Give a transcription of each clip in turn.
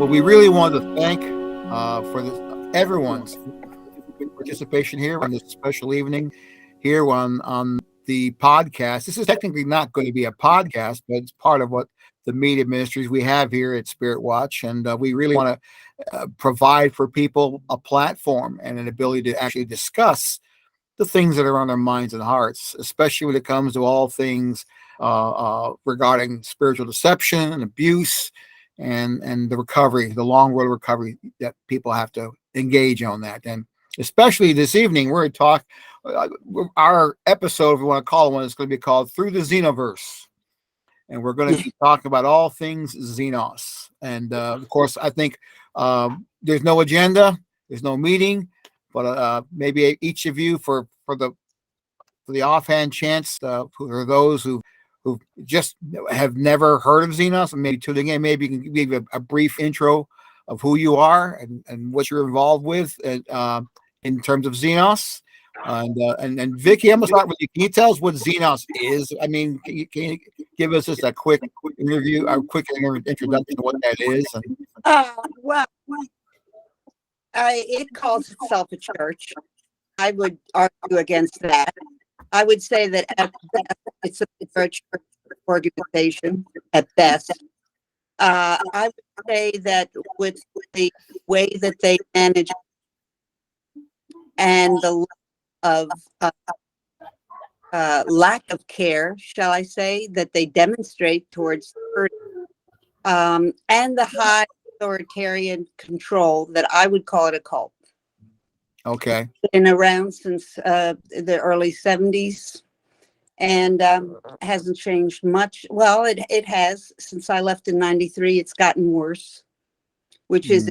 Well, we really want to thank for everyone's participation here on this special evening here on the podcast. This is technically not going to be a podcast, but it's part of what the media ministries we have here at Spirit Watch, and we really want to provide for people a platform and an ability to actually discuss the things that are on their minds and hearts, especially when it comes to all things regarding spiritual deception and abuse and the recovery, the long road of recovery that people have to engage on that. And especially this evening, we're going to talk, our episode, if we want to call it one, is going to be called Through the Xenosverse. And we're going to be talking about all things Xenos. And of course, I think there's no agenda, there's no meeting, but maybe each of you for the offhand chance, for those who just have never heard of Xenos and maybe tuning in, maybe you can give a brief intro of who you are and what you're involved with in terms of Xenos. And Vicky, I'm gonna start with you. Can you tell us what Xenos is? I mean, can you give us just a quick interview, a quick introduction to what that is? Well, it calls itself a church. I would argue against that. I would say that at best, it's a church organization at best. I would say that with the way that they manage and the lack of care, shall I say, that they demonstrate towards and the high authoritarian control, that I would call it a cult. Okay. Been around since the early 70s and hasn't changed much. Well, it has. Since I left in 93, it's gotten worse, which is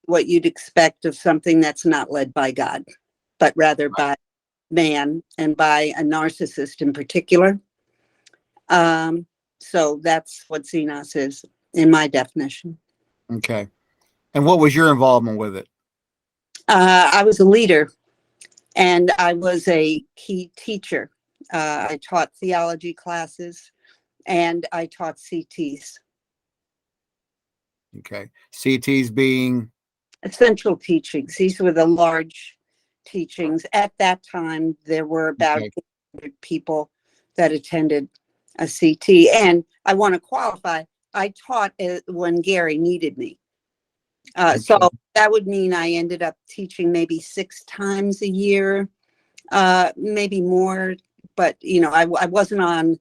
what you'd expect of something that's not led by God, but rather by man and by a narcissist in particular. So that's what Xenos is in my definition. Okay. And what was your involvement with it? I was a leader and I was a key teacher. I taught theology classes and I taught CTs. Okay. CTs being? Essential teachings. These were the large teachings. At that time, there were about 800 people that attended a CT. And I want to qualify, I taught when Gary needed me. So that would mean I ended up teaching maybe 6 times a year, maybe more. But I wasn't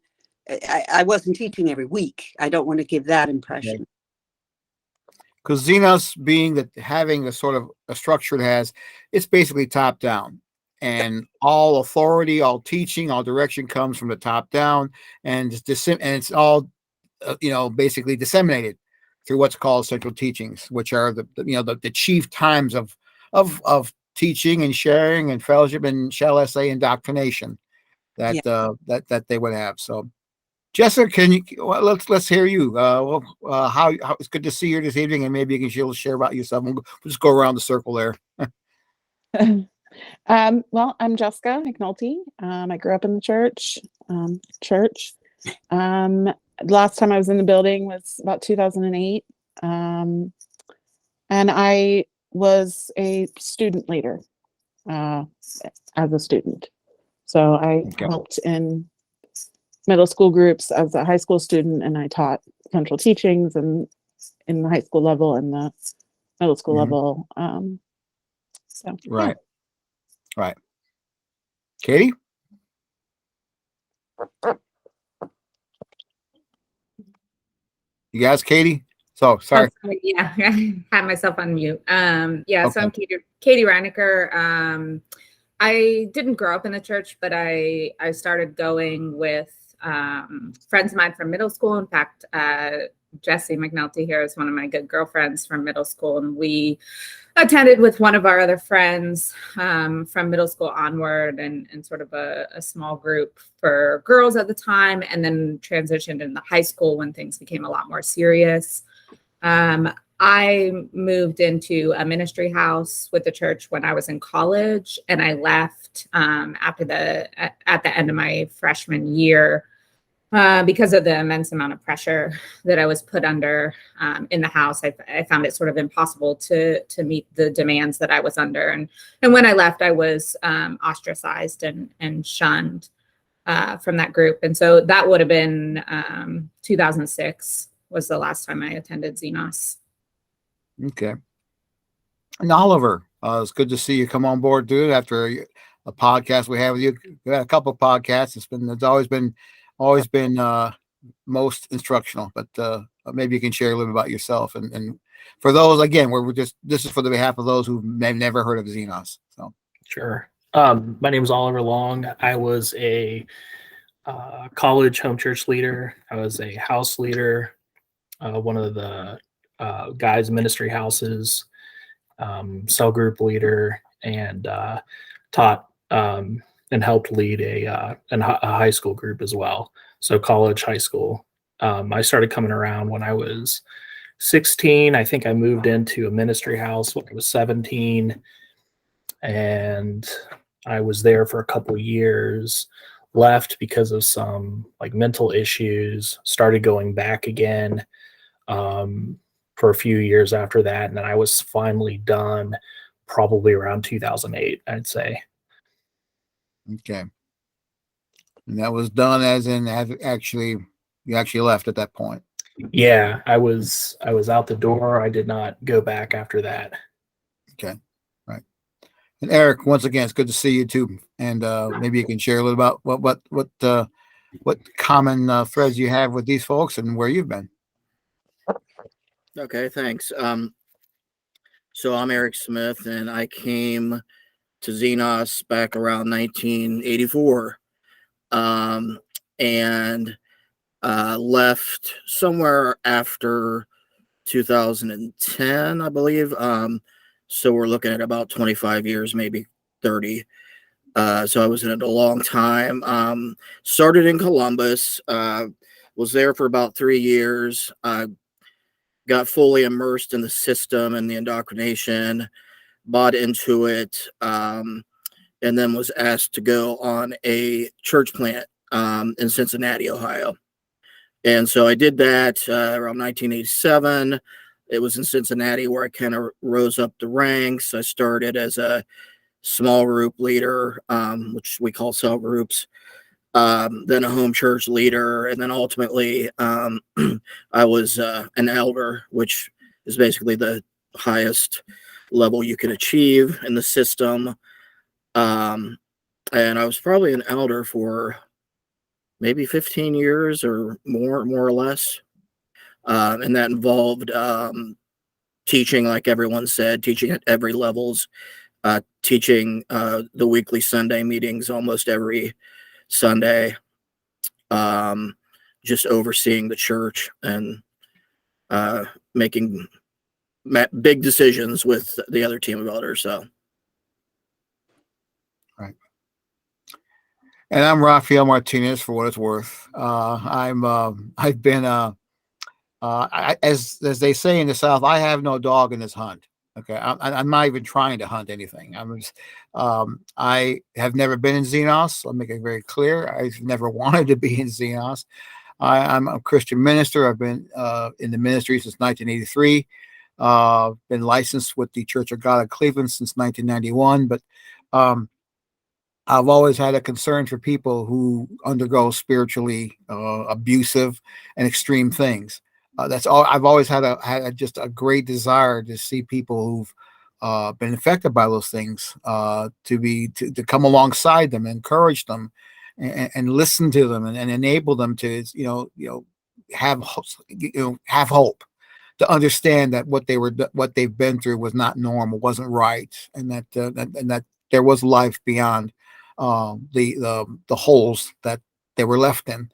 I wasn't teaching every week. I don't want to give that impression. Because Xenos, being that having a sort of a structure it has, it's basically top down, and all authority, all teaching, all direction comes from the top down, and it's all basically disseminated through what's called central teachings, which are the chief times of teaching and sharing and fellowship and, shall I say, indoctrination that they would have. So, Jessica, can you let's hear you. How it's good to see you this evening, and maybe you can share about yourself. We'll just go around the circle there. Well, I'm Jessica McNulty. I grew up in the church. Last time I was in the building was about 2008. And I was a student leader as a student. So I helped in middle school groups as a high school student, and I taught central teachings and in the high school level and the middle school level. Right. Katie? You guys, Katie? So sorry. Yeah, I had myself on mute. So I'm Katie Reinecker. I didn't grow up in the church, but I started going with friends of mine from middle school. In fact, Jessie McNulty here is one of my good girlfriends from middle school, and we attended with one of our other friends from middle school onward, and sort of a small group for girls at the time, and then transitioned into high school when things became a lot more serious. I moved into a ministry house with the church when I was in college, and I left at the end of my freshman year because of the immense amount of pressure that I was put under in the house. I found it sort of impossible to meet the demands that I was under. And when I left, I was ostracized and shunned from that group. And so that would have been 2006 was the last time I attended Xenos. Okay. And Oliver, it's good to see you come on board, dude, after a podcast we have with you. We had a couple of podcasts. It's always been most instructional, but maybe you can share a little bit about yourself. And for those, again, this is for the behalf of those who may have never heard of Xenos. So Sure. My name is Oliver Long. I was a college home church leader. I was a house leader, one of the guys' ministry houses, cell group leader, and taught and helped lead a high school group as well. So college, high school. I started coming around when I was 16. I think I moved into a ministry house when I was 17, and I was there for a couple of years, left because of some like mental issues, started going back again for a few years after that. And then I was finally done probably around 2008, I'd say. okay. And that was done as in you actually left at that point. Yeah, I was out the door. I did not go back after that. Okay. Right. And Eric, once again, it's good to see you too. And maybe you can share a little about what common threads you have with these folks and where you've been. Okay, thanks. So I'm Eric Smith, and I came to Xenos back around 1984, and left somewhere after 2010, I believe. So we're looking at about 25 years, maybe 30. So I was in it a long time. Started in Columbus, was there for about 3 years. Got fully immersed in the system and the indoctrination, bought into it, and then was asked to go on a church plant in Cincinnati, Ohio. And so I did that around 1987. It was in Cincinnati where I kind of rose up the ranks. I started as a small group leader, which we call cell groups, then a home church leader, and then ultimately I was an elder, which is basically the highest level you can achieve in the system. And I was probably an elder for maybe 15 years or more or less. And that involved teaching, like everyone said, teaching at every levels, teaching the weekly Sunday meetings almost every Sunday, just overseeing the church and making big decisions with the other team of elders. So, right. And I'm Rafael Martinez, for what it's worth. I've been as they say in the South, I have no dog in this hunt. Okay, I'm not even trying to hunt anything. I have never been in Xenos. I'll make it very clear. I've never wanted to be in Xenos. I'm a Christian minister. I've been in the ministry since 1983. Been licensed with the Church of God of Cleveland since 1991. But I've always had a concern for people who undergo spiritually abusive and extreme things. That's all. I've always had just a great desire to see people who've been affected by those things to come alongside them, encourage them, and listen to them, and enable them to have hope, to understand that what they've been through was not normal, wasn't right, and that there was life beyond the holes that they were left in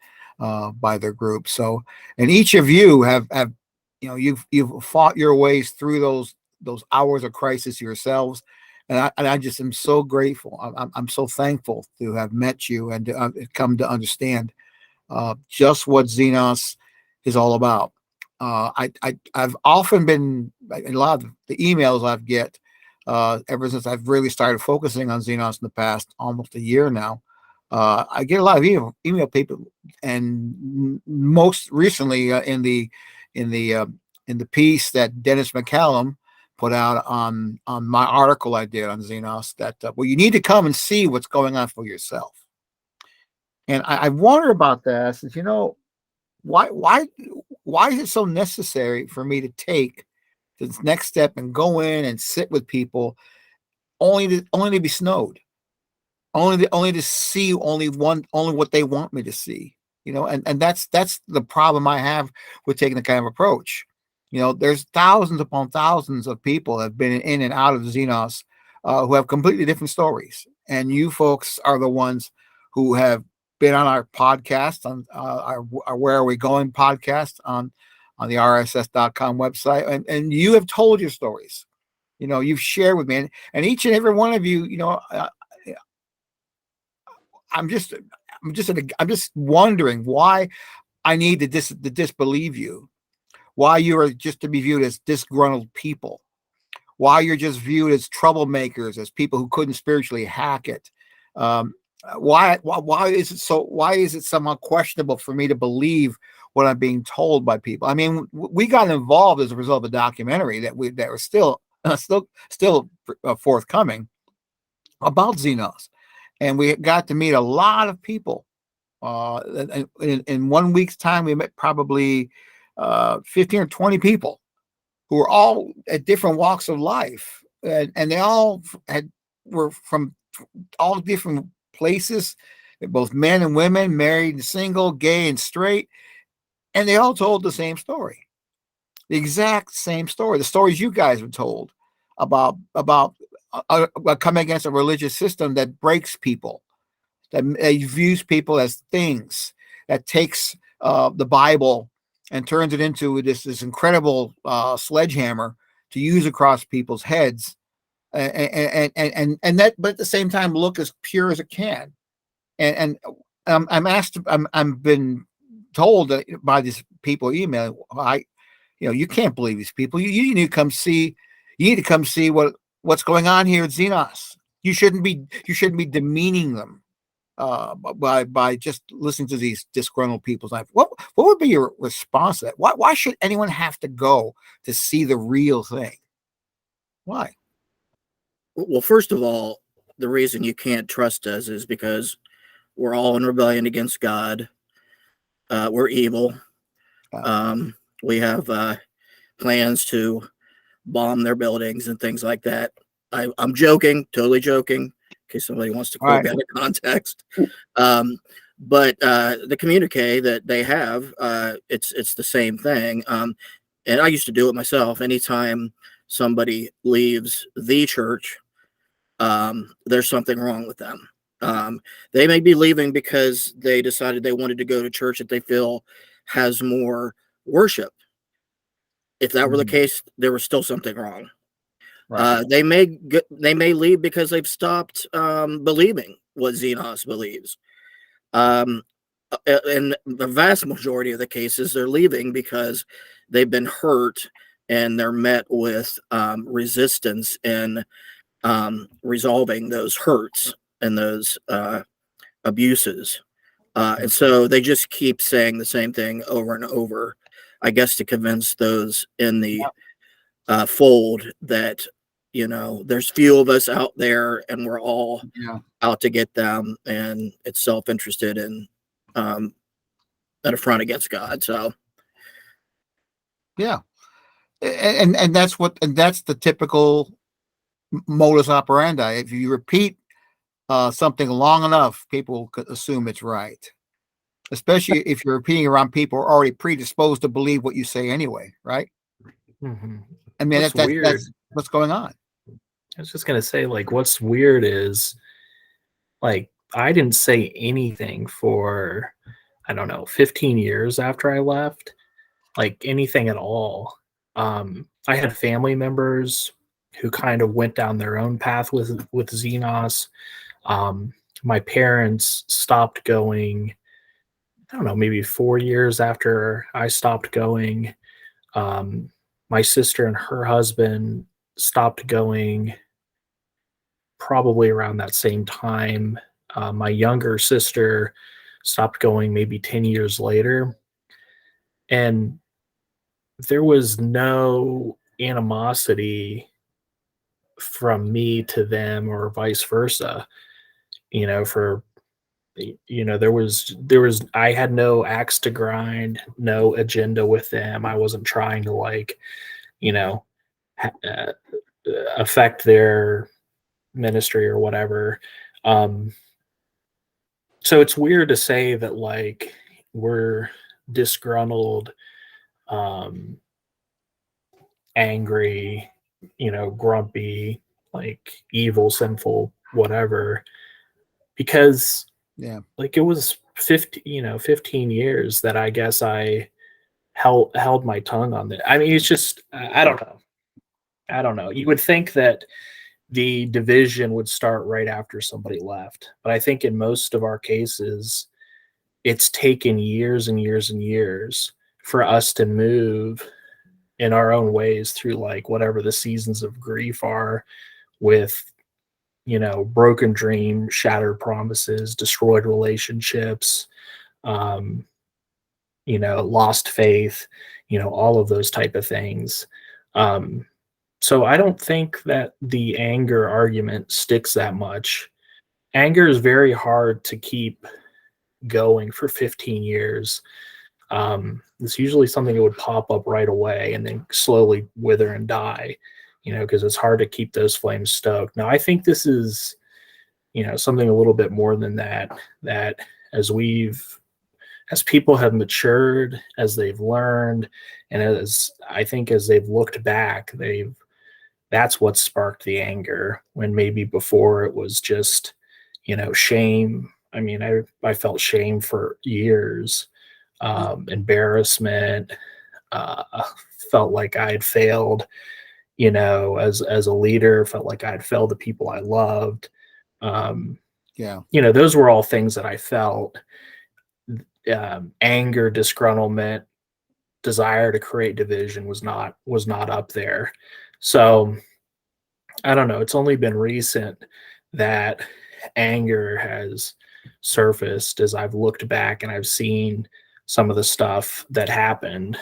by their group. So, and each of you have you've fought your ways through those hours of crisis yourselves, and I just am so grateful. I'm so thankful to have met you and to come to understand just what Xenos is all about. I've often been, in a lot of the emails I've get ever since I've really started focusing on Xenos in the past almost a year now. I get a lot of email people, and most recently in the piece that Dennis McCallum put out on my article I did on Xenos, that well, you need to come and see what's going on for yourself. And I wonder about that. Since why is it so necessary for me to take this next step and go in and sit with people only to be snowed, only to see only what they want me to see, and that's the problem I have with taking the kind of approach. There's thousands upon thousands of people that have been in and out of Xenos, who have completely different stories, and you folks are the ones who have been on our podcast, on our Where Are We Going podcast on the rss.com website, and you have told your stories. You've shared with me, and each and every one of you, I'm just wondering why I need to disbelieve you, why you are just to be viewed as disgruntled people, why you're just viewed as troublemakers, as people who couldn't spiritually hack it. Why is it somehow questionable for me to believe what I'm being told by people? I mean, we got involved as a result of a documentary that was still forthcoming about Xenos, and we got to meet a lot of people. In 1 week's time, we met probably 15 or 20 people who were all at different walks of life, and they all were from all different places, both men and women, married and single, gay and straight, and they all told the same story, the exact same story, the stories you guys have told about coming against a religious system that breaks people, that views people as things, that takes the Bible and turns it into this incredible sledgehammer to use across people's heads, and that, but at the same time, look as pure as it can. And I'm been told that by these people emailing, you can't believe these people. You need to come see. You need to come see what's going on here at Xenos. You shouldn't be demeaning them by just listening to these disgruntled people's life. What would be your response to that? Why should anyone have to go to see the real thing? Why? Well, first of all, the reason you can't trust us is because we're all in rebellion against God. We're evil. We have plans to bomb their buildings and things like that. I'm joking, totally joking, in case somebody wants to quote me out of context. But the communique that they have, it's the same thing. And I used to do it myself. Anytime somebody leaves the church, there's something wrong with them. They may be leaving because they decided they wanted to go to church that they feel has more worship. If that were the case, there was still something wrong. Right. They may leave because they've stopped believing what Xenos believes. In the vast majority of the cases, they're leaving because they've been hurt and they're met with resistance in resolving those hurts and those abuses. And so they just keep saying the same thing over and over, I guess, to convince those in the fold that, there's few of us out there and we're all out to get them, and it's self-interested and at a front against God. So yeah, and that's the typical modus operandi. If you repeat something long enough, people could assume it's right, especially if you're repeating around people who are already predisposed to believe what you say anyway, right? Mm-hmm. I mean, that's what's going on. I was just going to say, what's weird is, I didn't say anything for, I don't know, 15 years after I left, anything at all. I had family members who kind of went down their own path with Xenos. My parents stopped going, I don't know, maybe 4 years after I stopped going. My sister and her husband stopped going probably around that same time. My younger sister stopped going maybe 10 years later. And there was no animosity from me to them or vice versa. There was I had no axe to grind, no agenda with them. I wasn't trying to you know, affect their ministry or whatever. So it's weird to say that we're disgruntled, angry, grumpy, evil, sinful, whatever, because it was 15 years that I guess I held my tongue on that. I mean, it's just, I don't know. You would think that the division would start right after somebody left, but I think in most of our cases, it's taken years and years and years for us to move in our own ways through whatever the seasons of grief are, with broken dream, shattered promises, destroyed relationships, lost faith, all of those type of things. So I don't think that the anger argument sticks that much. Anger is very hard to keep going for 15 years. It's usually something that would pop up right away and then slowly wither and die, because it's hard to keep those flames stoked. Now, I think this is, something a little bit more than that, that as people have matured, as they've learned, and as they've looked back, that's what sparked the anger, when maybe before it was just, shame. I mean, I felt shame for years, embarrassment, felt like I had failed, as a leader, felt like I had failed the people I loved. Those were all things that I felt. Anger, disgruntlement, desire to create division was not up there. So I don't know. It's only been recent that anger has surfaced as I've looked back and I've seen some of the stuff that happened,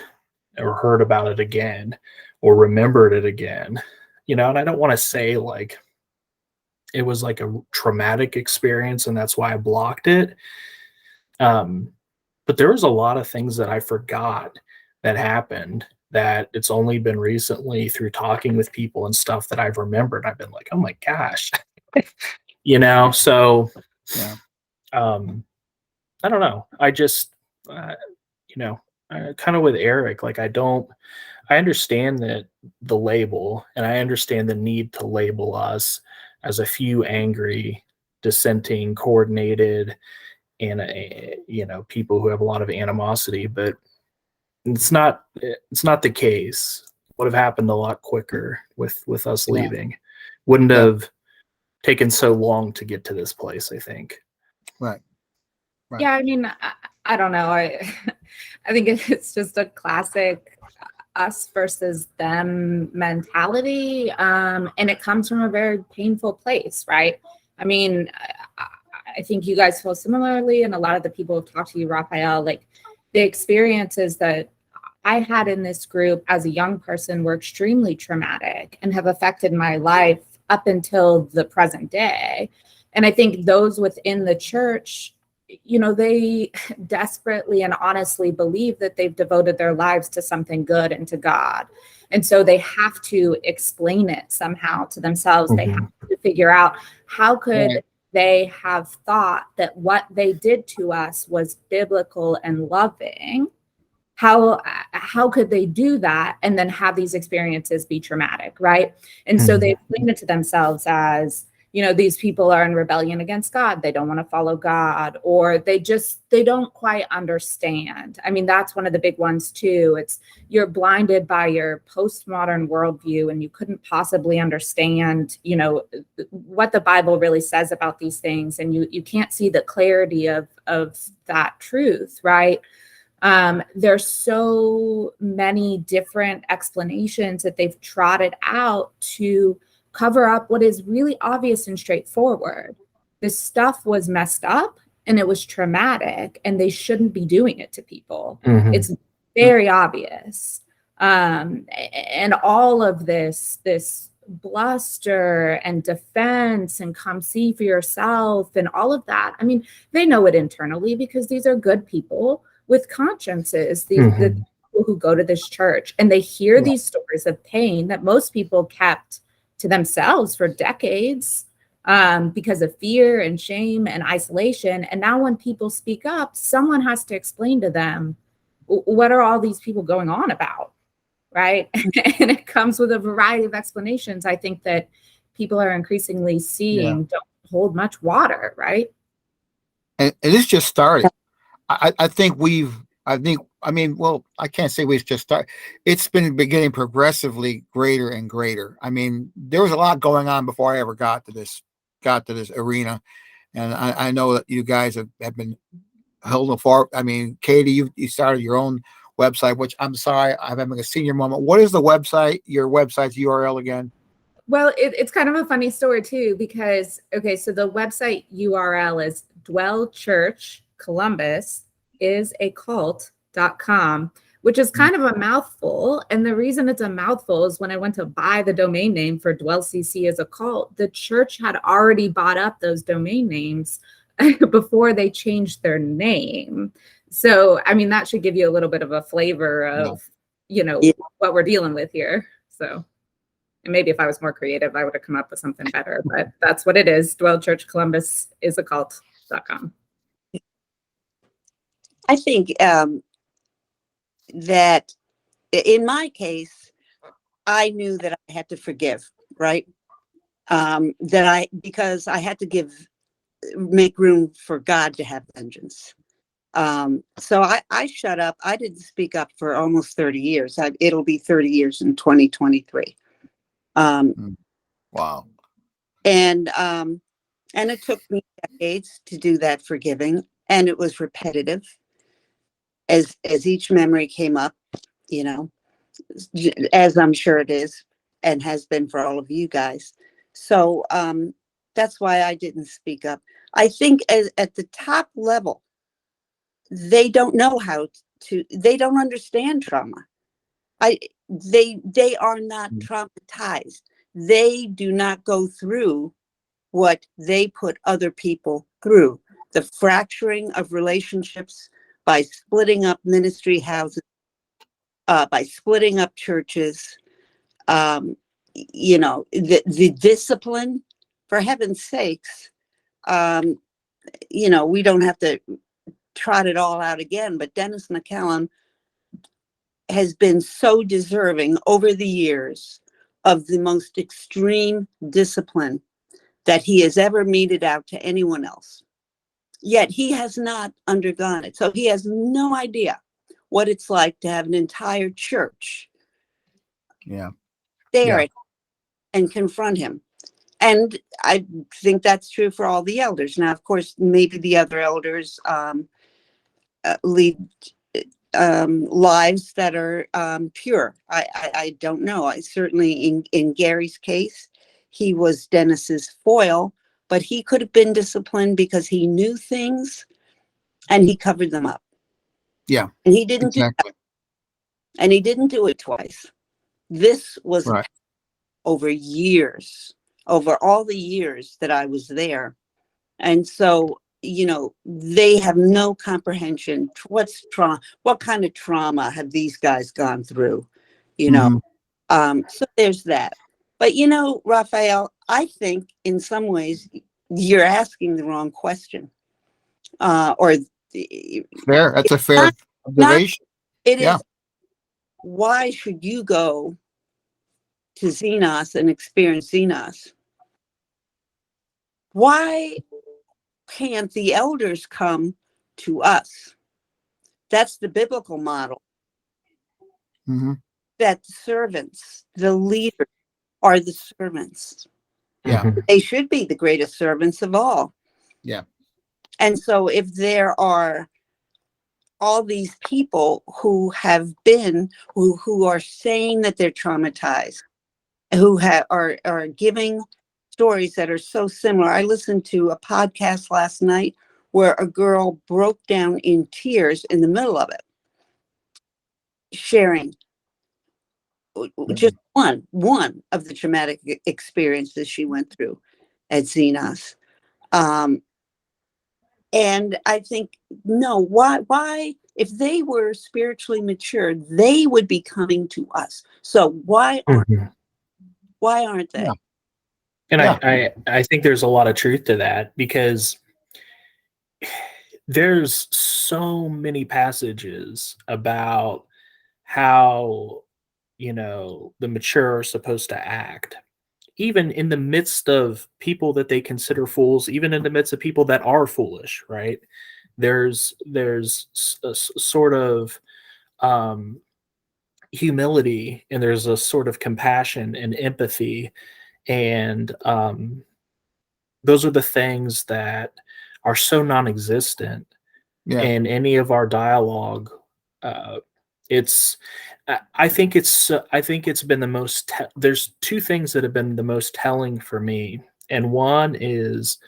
or heard about it again, or remembered it again. And I don't want to say it was a traumatic experience and that's why I blocked it. But there was a lot of things that I forgot that happened, that it's only been recently through talking with people and stuff that I've remembered. I've been like, oh my gosh, so I don't know. I just, kind of with Eric, I understand that the label, and I understand the need to label us as a few angry, dissenting, coordinated, and people who have a lot of animosity, but it's not the case. Would have happened a lot quicker with us leaving. Wouldn't have taken so long to get to this place, I think. Right. Yeah, I mean, I don't know. I think it's just a classic us versus them mentality, and it comes from a very painful place, right? I mean, I think you guys feel similarly, and a lot of the people who've talked to you, Raphael, the experiences that I had in this group as a young person were extremely traumatic and have affected my life up until the present day. And I think those within the church, they desperately and honestly believe that they've devoted their lives to something good and to God. And so they have to explain it somehow to themselves. Mm-hmm. They have to figure out, how could they have thought that what they did to us was biblical and loving? How could they do that and then have these experiences be traumatic, right? And so they explain it to themselves as, these people are in rebellion against God. They don't want to follow God, or they don't quite understand. I mean, that's one of the big ones too. It's, you're blinded by your postmodern worldview and you couldn't possibly understand, what the Bible really says about these things. And you can't see the clarity of that truth, right? There's so many different explanations that they've trotted out to cover up what is really obvious and straightforward. this stuff was messed up and it was traumatic and they shouldn't be doing it to people. Mhm. It's very obvious. And all of this bluster and defense and come see for yourself and all of that. I mean, they know it internally because these are good people with consciences, the people who go to this church, and they hear these stories of pain that most people kept to themselves for decades because of fear and shame and isolation. And now when people speak up, someone has to explain to them, what are all these people going on about? Right. And it comes with a variety of explanations. I think that people are increasingly seeing don't hold much water. Right. And it's just started. I think I mean, well, I can't say we've just started. It's been getting progressively greater and greater. I mean, there was a lot going on before I ever got to this arena. And I know that you guys have been held far. I mean, Katie, you started your own website, which I'm sorry, I'm having a senior moment. What is the website, your website's URL again? Well, it's kind of a funny story too, because, okay, so the website URL is Dwell.cult is a cult.com, which is kind of a mouthful. And the reason it's a mouthful is when I went to buy the domain name for Dwell.cc as a cult, the church had already bought up those domain names before they changed their name. So, I mean, that should give you a little bit of a flavor of, what we're dealing with here. So, and maybe if I was more creative, I would have come up with something better, but that's what it is. Dwell Church Columbus is a cult.com. I think that in my case, I knew that I had to forgive, right? Because I had to make room for God to have vengeance. So I shut up. I didn't speak up for almost 30 years. It'll be 30 years in 2023. Wow. And it took me decades to do that forgiving, and it was repetitive as each memory came up, as I'm sure it is and has been for all of you guys. So that's why I didn't speak up. I think at the top level, they don't know they don't understand trauma. They are not traumatized. They do not go through what they put other people through. The fracturing of relationships by splitting up ministry houses, by splitting up churches, the discipline, for heaven's sakes, we don't have to trot it all out again, but Dennis McCallum has been so deserving over the years of the most extreme discipline that he has ever meted out to anyone else. Yet he has not undergone it. So he has no idea what it's like to have an entire church there and confront him. And I think that's true for all the elders. Now, of course, maybe the other elders lead lives that are pure. I don't know. I certainly, in Gary's case, he was Dennis's foil, but he could have been disciplined because he knew things and he covered them up. Yeah. And he didn't do that. And he didn't do it twice. This was over years, over all the years that I was there. And so, they have no comprehension. What's trauma? What kind of trauma have these guys gone through? So there's that. But, Raphael, I think in some ways you're asking the wrong question. Fair. That's a fair observation. It is. Why should you go to Xenos and experience Xenos? Why can't the elders come to us? That's the biblical model. That servants, the leaders, are the servants. Yeah. They should be the greatest servants of all. Yeah. And so if there are all these people who have been, who are saying that they're traumatized, who are giving stories that are so similar. I listened to a podcast last night where a girl broke down in tears in the middle of it, sharing just one of the traumatic experiences she went through at Xenos. And I think, no, why, if they were spiritually mature, they would be coming to us. So why aren't they? Yeah. And Yeah. I think there's a lot of truth to that, because there's so many passages about how, the mature are supposed to act, even in the midst of people that they consider fools, even in the midst of people that are foolish, right? There's a sort of humility, and there's a sort of compassion and empathy, and those are the things that are so non-existent in any of our dialogue. It's I think it's been the most there's two things that have been the most telling for me, and one is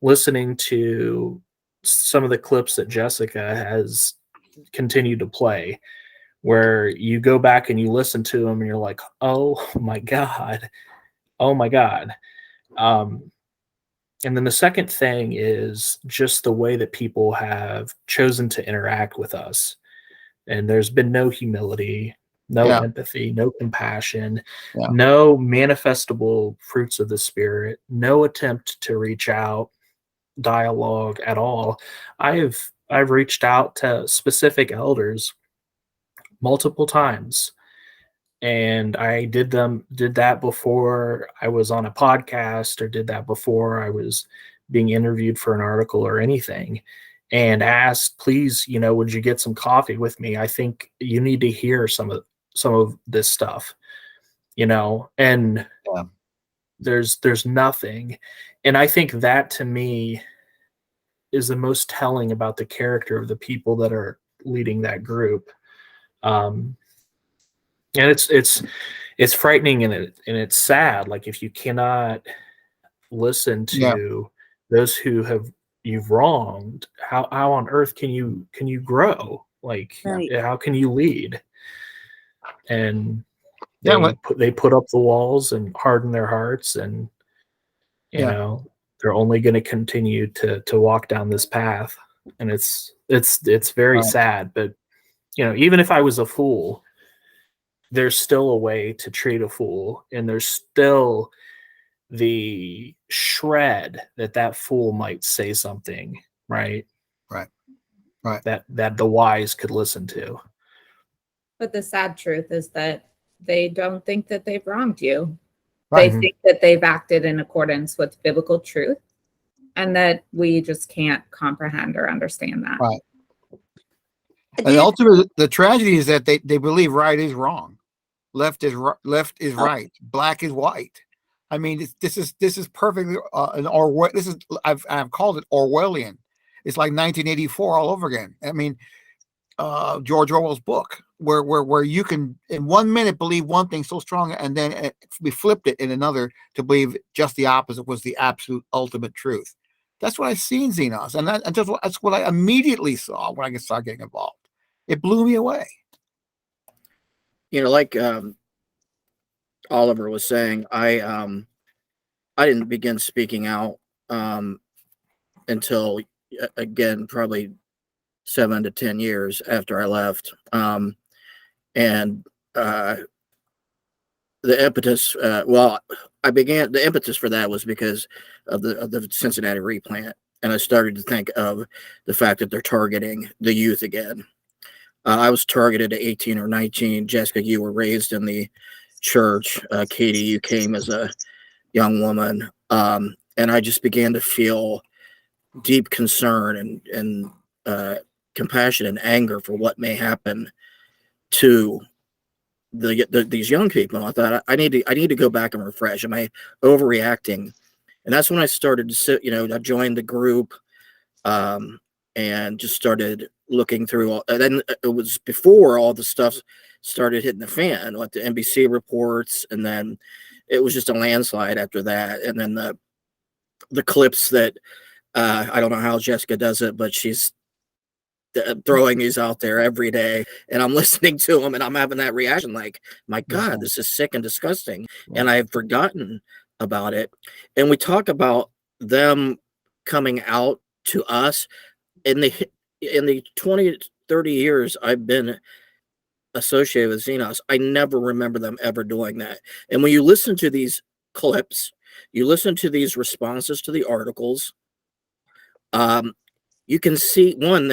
listening to some of the clips that Jessica has continued to play, where you go back and you listen to them and you're like, oh my god. And then the second thing is just the way that people have chosen to interact with us. And there's been no humility, no empathy, no compassion, no manifestable fruits of the Spirit, no attempt to reach out, dialogue at all. I've reached out to specific elders multiple times, and I did that before I was on a podcast, or did that before I was being interviewed for an article or anything, and asked, please, would you get some coffee with me? I think you need to hear some of this stuff, and there's nothing. And I think that, to me, is the most telling about the character of the people that are leading that group. And it's frightening, and it's sad. Like, if you cannot listen to those who you've wronged, how on earth can you grow? Like, how can you lead? And they put up the walls and harden their hearts, and they're only going to continue to walk down this path. And it's very sad. But even if I was a fool, there's still a way to treat a fool, and there's still the shred that fool might say something, right that the wise could listen to. But the sad truth is that they don't think that they've wronged you. They think that they've acted in accordance with biblical truth, and that we just can't comprehend or understand that. Right. And ultimately, the tragedy is that they believe right is wrong, left is right, black is white. I mean, this is perfectly I've called it Orwellian. It's like 1984 all over again. I mean, George Orwell's book, where you can in 1 minute believe one thing so strong, and then we flipped it in another to believe just the opposite was the absolute ultimate truth. That's what I see in Xenos, and that's what I immediately saw when I started getting involved. It blew me away. Like Oliver was saying, I didn't begin speaking out until, again, probably 7 to 10 years after I left. And the impetus, the impetus for that was because of the Cincinnati replant. And I started to think of the fact that they're targeting the youth again. I was targeted at 18 or 19. Jessica, you were raised in the church. Katie, you came as a young woman. And I just began to feel deep concern and compassion and anger for what may happen to these young people. I thought I need to go back and refresh. Am I overreacting? And that's when I started to sit. I joined the group, and just started looking through all. And then it was before all the stuff started hitting the fan, like the NBC reports, and then it was just a landslide after that. And then the clips that I don't know how Jessica does it, but she's throwing these out there every day, and I'm listening to them and I'm having that reaction like, my God, this is sick and disgusting. And I've forgotten about it. And we talk about them coming out to us in the 20, 30 years I've been associated with Xenos. I never remember them ever doing that. And when you listen to these clips, you listen to these responses to the articles, you can see one,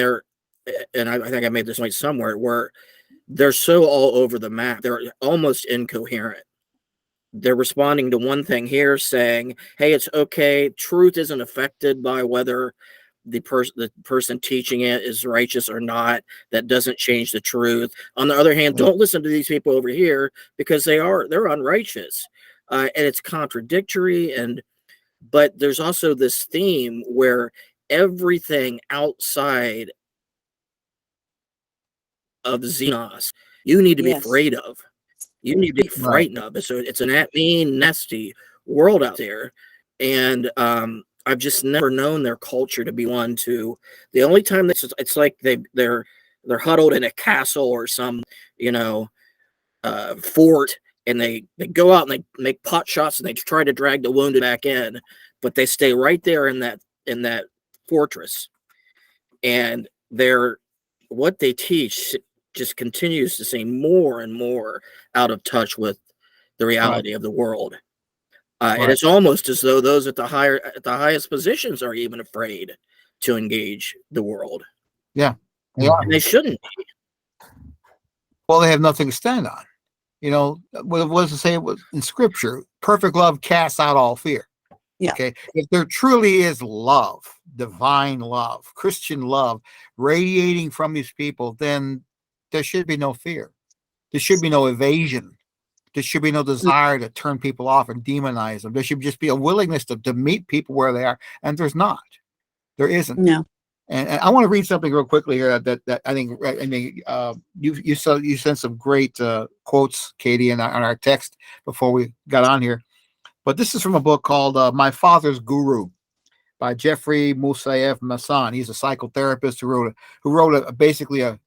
and I think I made this point somewhere, where they're so all over the map. They're almost incoherent. They're responding to one thing here, saying, hey, it's okay. Truth isn't affected by whether the person teaching it is righteous or not. That doesn't change the truth. On the other hand, don't listen to these people over here because they're unrighteous. And it's contradictory. But there's also this theme where everything outside of Xenos, you need to be afraid of. You need to be frightened of it. So it's a mean, nasty world out there. And I've just never known their culture to be one to. The only time it's like they're huddled in a castle or some, fort, and they go out and they make pot shots and they try to drag the wounded back in, but they stay right there in that fortress. And what they teach just continues to seem more and more out of touch with the reality of the world. And it's almost as though those at the highest positions are even afraid to engage the world. Yeah. And they shouldn't be. Well, they have nothing to stand on. What does it say in Scripture? Perfect love casts out all fear. Yeah. Okay. If there truly is love, divine love, Christian love radiating from these people, then there should be no fear. There should be no evasion. There should be no desire to turn people off and demonize them. There should just be a willingness to meet people where they are. And there's not. There isn't. No. And I want to read something real quickly here that I think you sent some great quotes, Katie, on our text before we got on here. But this is from a book called My Father's Guru by Jeffrey Moussaieff Masson. He's a psychotherapist who wrote basically a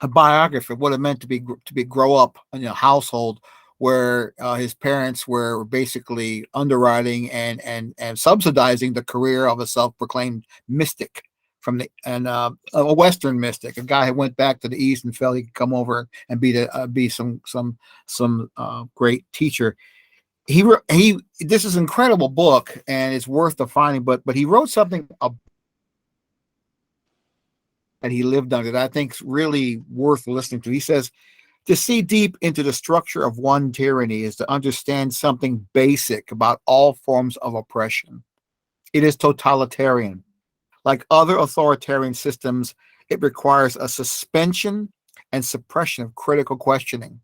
biography of what it meant to be grow up in a household where his parents were basically underwriting and subsidizing the career of a self-proclaimed mystic a Western mystic, a guy who went back to the East and felt he could come over and be some great teacher. This is an incredible book and it's worth the finding, but he wrote something that he lived under that I think is really worth listening to. He says, to see deep into the structure of one tyranny is to understand something basic about all forms of oppression. It is totalitarian. Like other authoritarian systems, it requires a suspension and suppression of critical questioning.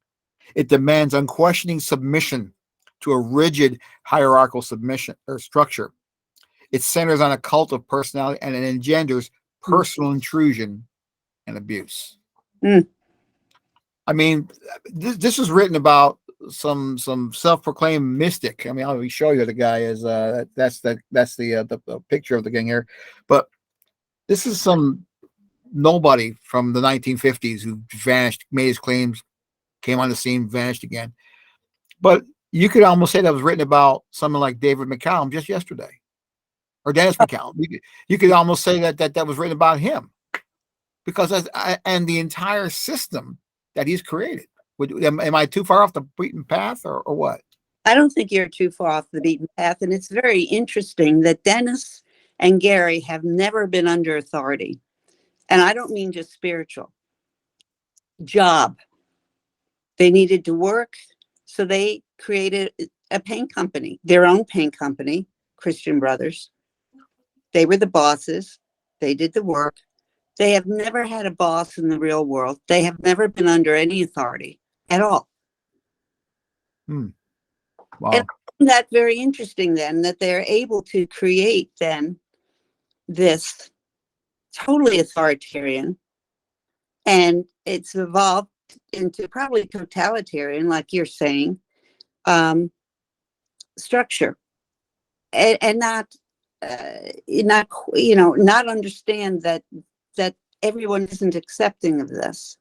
It demands unquestioning submission to a rigid hierarchical submission or structure. It centers on a cult of personality and it engenders personal intrusion and abuse. I mean, this is written about some self-proclaimed mystic. I mean, I'll show you the guy is that's the picture of the gang here, but this is some nobody from the 1950s who vanished, made his claims, came on the scene, vanished again. But you could almost say that was written about someone like David McCallum just yesterday, or Dennis McCallum. You could almost say that was written about him, because and the entire system that he's created. Am I too far off the beaten path, or what? I don't think you're too far off the beaten path, and it's very interesting that Dennis and Gary have never been under authority, and I don't mean just spiritual. Job. They needed to work, so they created a paint company, their own paint company, Christian Brothers. They were the bosses. They did the work. They have never had a boss in the real world. They have never been under any authority at all. Wow. And that's very interesting then, that they're able to create then this totally authoritarian, and it's evolved into probably totalitarian, like you're saying, structure, and not not understand that everyone isn't accepting of this.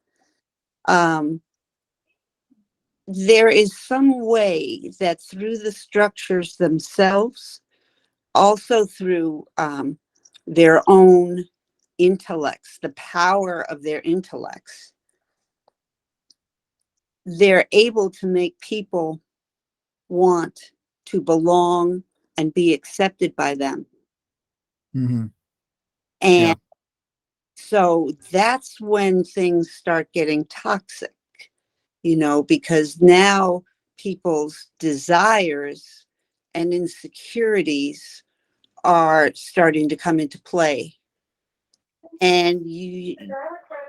There is some way that through the structures themselves, also through their own intellects, the power of their intellects, they're able to make people want to belong and be accepted by them. Mm-hmm. And Yeah. so that's when things start getting toxic, because now people's desires and insecurities are starting to come into play. And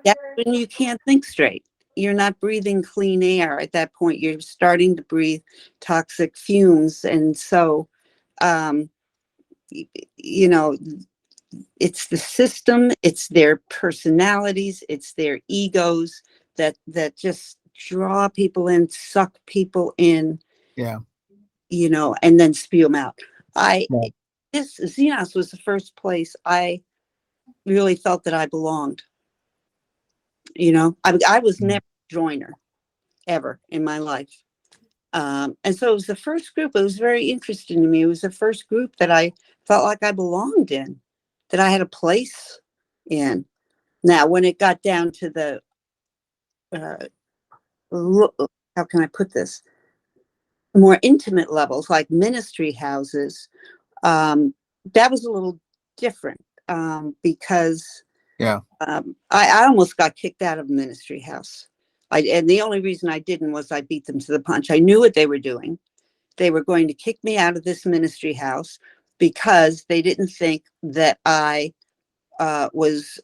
that's when you can't think straight. You're not breathing clean air at that point. You're starting to breathe toxic fumes. And so, it's the system, it's their personalities, it's their egos that just draw people in, suck people in, Yeah. And then spew them out. Right. This Xenos was the first place I really felt that I belonged. I was never a joiner ever in my life. And so it was the first group. It was very interesting to me. It was the first group that I felt like I belonged in, that I had a place in. Now, when it got down to the, how can I put this? More intimate levels, like ministry houses, that was a little different, because I almost got kicked out of a ministry house. And the only reason I didn't was I beat them to the punch. I knew what they were doing. They were going to kick me out of this ministry house because they didn't think that I was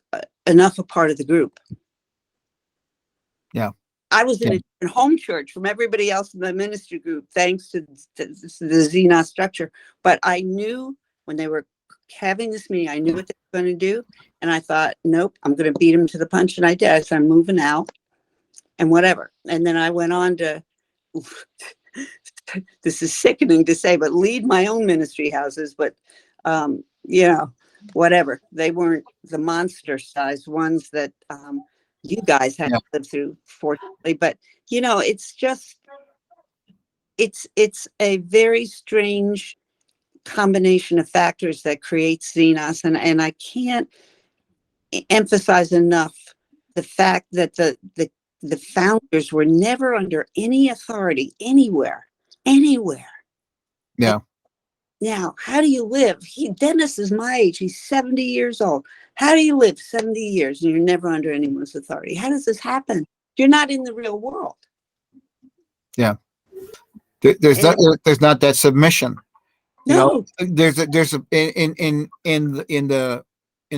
enough a part of the group. Yeah. I was in a home church from everybody else in the ministry group, thanks to the Xenos structure. But I knew when they were having this meeting, I knew what they were going to do. And I thought, nope, I'm going to beat them to the punch. And I did. I said, I'm moving out and whatever. And then I went on to, this is sickening to say, but lead my own ministry houses. But, whatever. They weren't the monster sized ones that you guys had to live through, fortunately. But, it's just, it's a very strange combination of factors that creates Xenos. And I can't emphasize enough the fact that the founders were never under any authority anywhere. Yeah. Now, how do you live? Dennis is my age. He's 70 years old. How do you live 70 years and you're never under anyone's authority? How does this happen? You're not in the real world. Yeah. There's not that submission. No. There's a in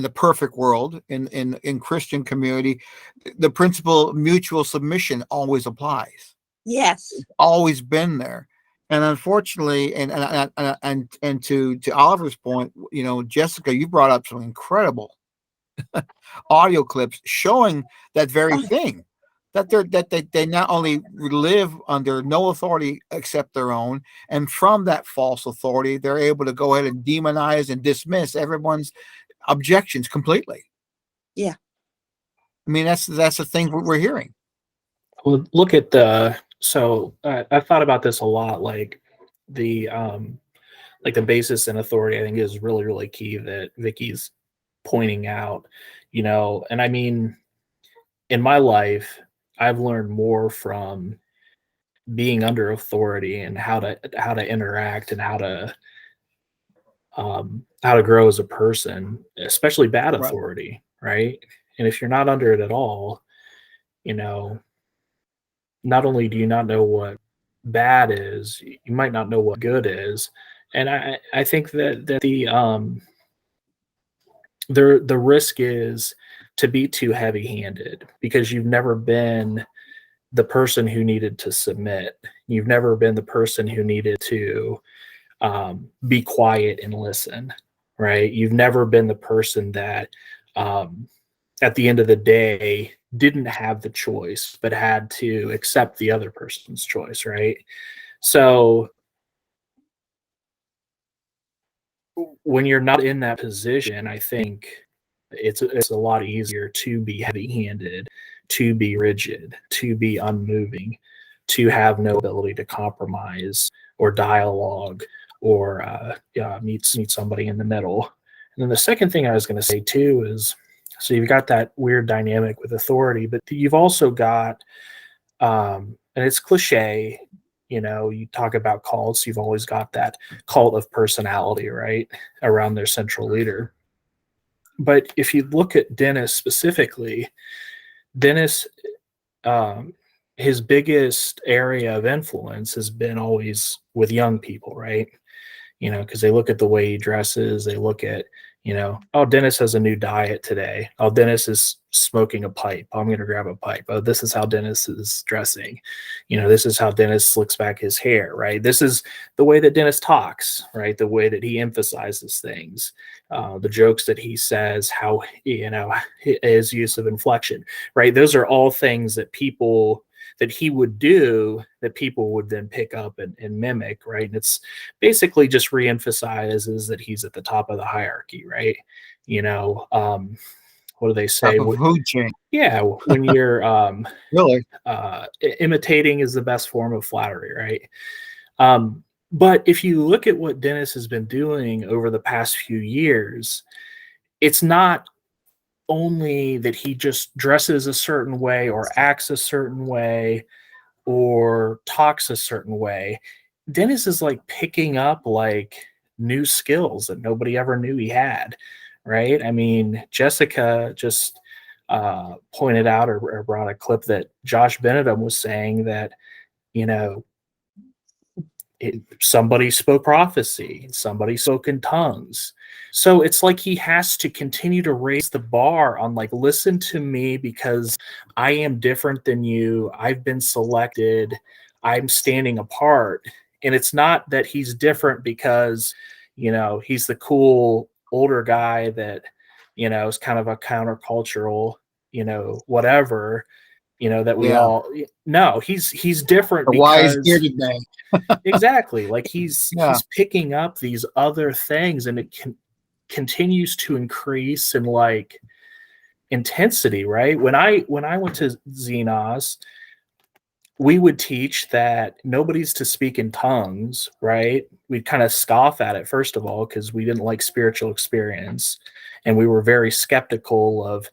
the perfect world, in Christian community, the principle of mutual submission always applies. Yes. It's always been there. And unfortunately, and to Oliver's point, Jessica, you brought up some incredible audio clips showing that very thing, that they not only live under no authority except their own, and from that false authority, they're able to go ahead and demonize and dismiss everyone's objections completely. Yeah. I mean, that's the thing we're hearing. Well, look at so I thought about this a lot, like the basis and authority, I think, is really, really key that Vicky's pointing out, and I mean, in my life, I've learned more from being under authority and how to interact and how to grow as a person, especially bad authority, right? And if you're not under it at all, not only do you not know what bad is, you might not know what good is. And I think that the risk is to be too heavy-handed because you've never been the person who needed to submit. You've never been the person who needed to be quiet and listen, right? You've never been the person that at the end of the day didn't have the choice but had to accept the other person's choice, right? So when you're not in that position, I think it's a lot easier to be heavy-handed, to be rigid, to be unmoving, to have no ability to compromise or dialogue or meet somebody in the middle. And then the second thing I was going to say too is, so you've got that weird dynamic with authority, but you've also got, and it's cliche, you talk about cults, you've always got that cult of personality, right, around their central leader. But if you look at Dennis specifically, Dennis, his biggest area of influence has been always with young people, right? Because they look at the way he dresses, they look at, oh, Dennis has a new diet today. Oh, Dennis is smoking a pipe. I'm going to grab a pipe. Oh, this is how Dennis is dressing. This is how Dennis slicks back his hair, right? This is the way that Dennis talks, right? The way that he emphasizes things, the jokes that he says, how, his use of inflection, right? Those are all things that he would do that people would then pick up and mimic, right? And it's basically just reemphasizes that he's at the top of the hierarchy, right? What do they say? Top of food chain. Yeah, when you're Really? Imitating is the best form of flattery, right? But if you look at what Dennis has been doing over the past few years, it's not only that he just dresses a certain way or acts a certain way or talks a certain way. Dennis is like picking up like new skills that nobody ever knew he had, right? I mean, Jessica just pointed out or brought a clip that Josh Benedum was saying that, somebody spoke prophecy, somebody spoke in tongues. So it's like he has to continue to raise the bar on like, listen to me because I am different than you. I've been selected. I'm standing apart. And it's not that he's different because, he's the cool older guy that, is kind of a countercultural, whatever, that we all, no, he's different Why is because here today? exactly, like he's picking up these other things, and it continues to increase in like intensity, right? When I went to Xenos, we would teach that nobody's to speak in tongues, right? We'd kind of scoff at it, first of all, because we didn't like spiritual experience, and we were very skeptical of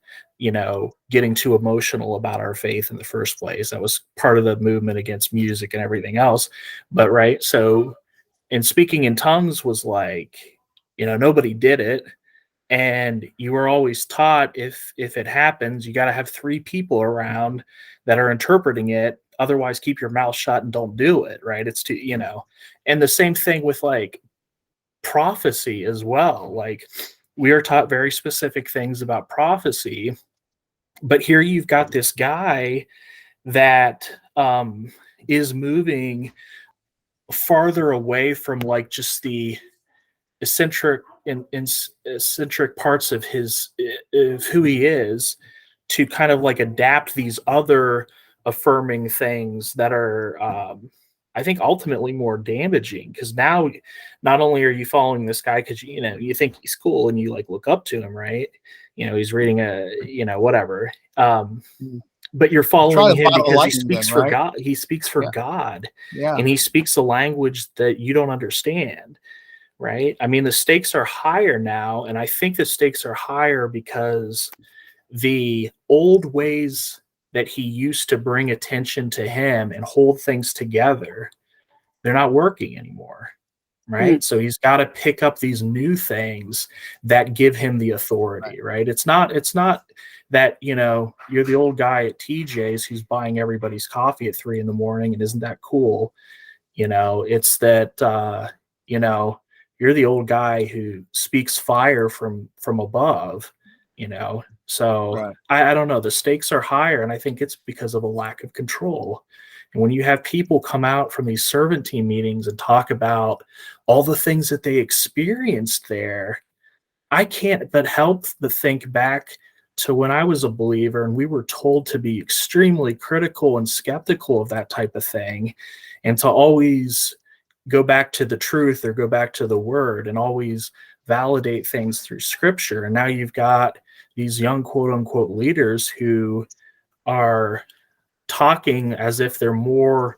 getting too emotional about our faith in the first place. That was part of the movement against music and everything else. But right, so, and speaking in tongues was like, nobody did it. And you were always taught if it happens, you got to have 3 people around that are interpreting it. Otherwise, keep your mouth shut and don't do it, right? It's too, and the same thing with like prophecy as well. Like we are taught very specific things about prophecy. But here you've got this guy that is moving farther away from like just the eccentric parts of who he is, to kind of like adapt these other affirming things that are I think ultimately more damaging, because now not only are you following this guy because you think he's cool and you like look up to him, right? He's reading whatever, but you're following him because he speaks for God. He speaks for God, and he speaks a language that you don't understand, right? I mean, the stakes are higher now, and I think the stakes are higher because the old ways that he used to bring attention to him and hold things together, they're not working anymore, right? So he's got to pick up these new things that give him the authority, right? It's not that you're the old guy at TJ's who's buying everybody's coffee at 3 a.m. and isn't that cool? It's that you're the old guy who speaks fire from above, so I don't know, the stakes are higher, and I think it's because of a lack of control. And when you have people come out from these servant team meetings and talk about all the things that they experienced there, I can't but help but think back to when I was a believer, and we were told to be extremely critical and skeptical of that type of thing, and to always go back to the truth or go back to the word and always validate things through scripture. And now you've got these young quote unquote leaders who are talking as if they're more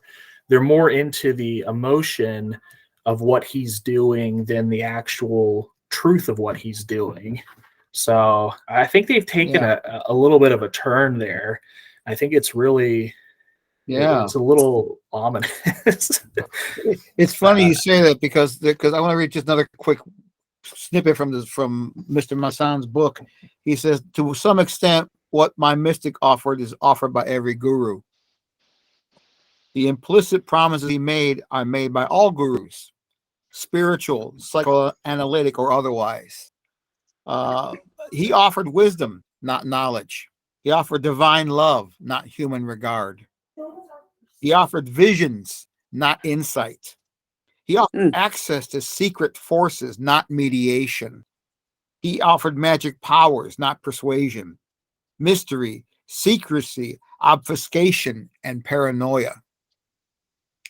into the emotion of what he's doing than the actual truth of what he's doing. So I think they've taken a little bit of a turn there. I think it's really, it's a little ominous. It's funny you say that because I want to read just another quick snippet from Mr. Massan's book. He says, to some extent, what my mystic offered is offered by every guru. The implicit promises he made are made by all gurus, spiritual, psychoanalytic, or otherwise. He offered wisdom, not knowledge. He offered divine love, not human regard. He offered visions, not insight. He offered access to secret forces, not mediation. He offered magic powers, not persuasion, mystery, secrecy, obfuscation, and paranoia.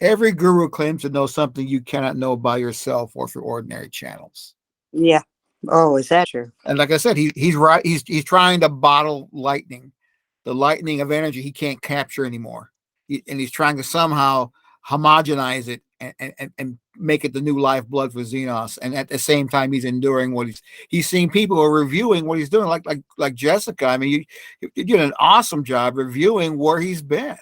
Every guru claims to know something you cannot know by yourself or through ordinary channels. Yeah. Oh, is that true? And like I said, he's right. He's trying to bottle lightning, the lightning of energy he can't capture anymore. And he's trying to somehow homogenize it and make it the new lifeblood for Xenos. And at the same time, he's enduring what he's seeing people are reviewing what he's doing, like Jessica. I mean, you did an awesome job reviewing where he's been.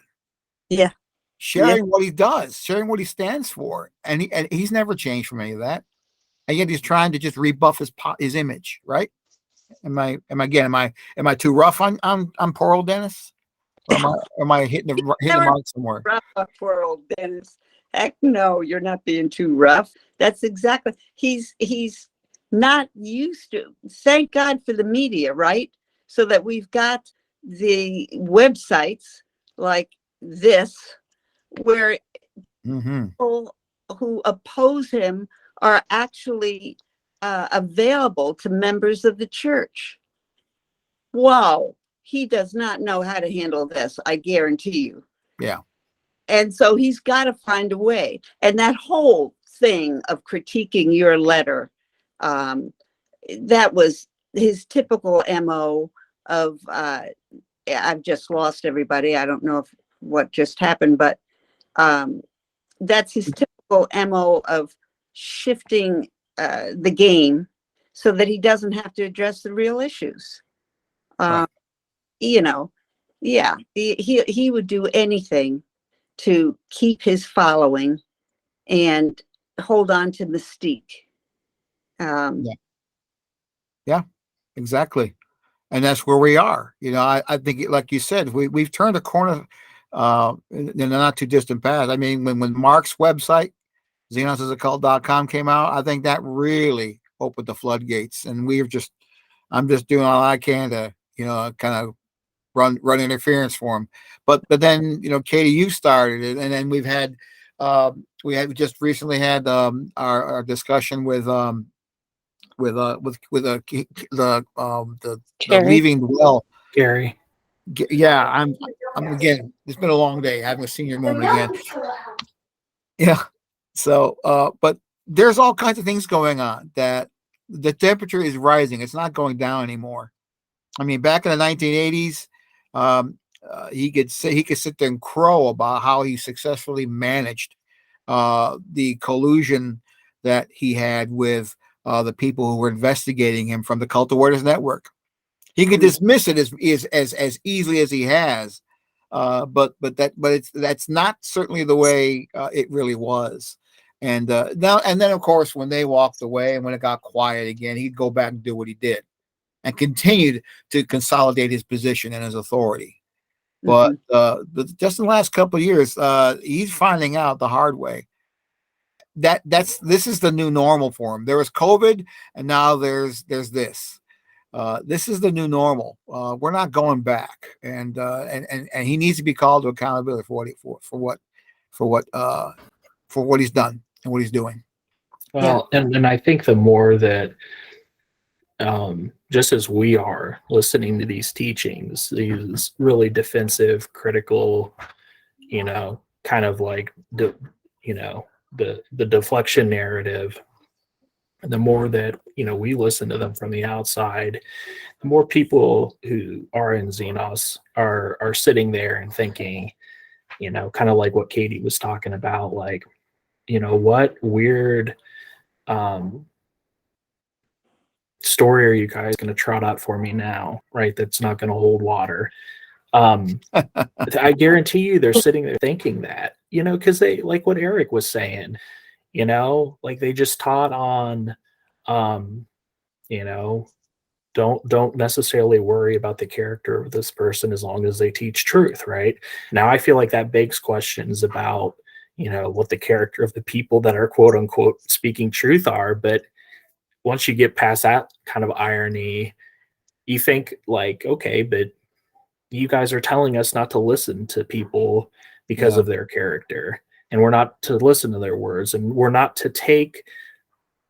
Yeah. Sharing what he does, sharing what he stands for. And he's never changed from any of that. And yet he's trying to just rebuff his image, right? Am I too rough on poor old Dennis? Or am I hitting the mark somewhere? Rough on poor old Dennis. Heck no, you're not being too rough. That's exactly. He's not used to. Thank God for the media, right? So that we've got the websites like this where people who oppose him are actually available to members of the church. Wow, he does not know how to handle this, I guarantee you. Yeah. And so he's got to find a way. And that whole thing of critiquing your letter, that was his typical MO of, I've just lost everybody. I don't know what just happened, but that's his typical MO of shifting the game so that he doesn't have to address the real issues. Right. You know, yeah, he would do anything to keep his following and hold on to mystique. Yeah, exactly. And that's where we are. You know, I think, like you said, we've turned a corner in the not too distant past. I mean, when Mark's website, Xenosverse.com, came out, I think that really opened the floodgates. And I'm just doing all I can to, kind of run interference for him. But then, Katie, you started it, and then we just recently had our discussion with the leaving Dwell. Gary. Yeah, I'm again. It's been a long day. I haven't seen your moment again. Yeah. So, but there's all kinds of things going on that the temperature is rising. It's not going down anymore. I mean, back in the 1980s, he could sit there and crow about how he successfully managed the collusion that he had with the people who were investigating him from the Cult Awareness Network. He could dismiss it as easily as he has, but that's not certainly the way it really was. And then of course when they walked away and when it got quiet again, he'd go back and do what he did, and continued to consolidate his position and his authority. But just in the last couple of years, he's finding out the hard way that this is the new normal for him. There was COVID, and now there's this. This is the new normal. We're not going back, and he needs to be called to accountability for what he's done and what he's doing. Well, and I think the more that just as we are listening to these teachings, these really defensive, critical, kind of like the deflection narrative. And the more that we listen to them from the outside, the more people who are in Xenos are sitting there and thinking, kind of like what Katie was talking about, like, what weird story are you guys going to trot out for me now, right? That's not going to hold water. I guarantee you they're sitting there thinking that, because they, like what Eric was saying, like they just taught on, don't necessarily worry about the character of this person as long as they teach truth, right? Now I feel like that begs questions about, what the character of the people that are quote unquote speaking truth are. But once you get past that kind of irony, you think like, okay, but you guys are telling us not to listen to people because of their character, and we're not to listen to their words, and we're not to take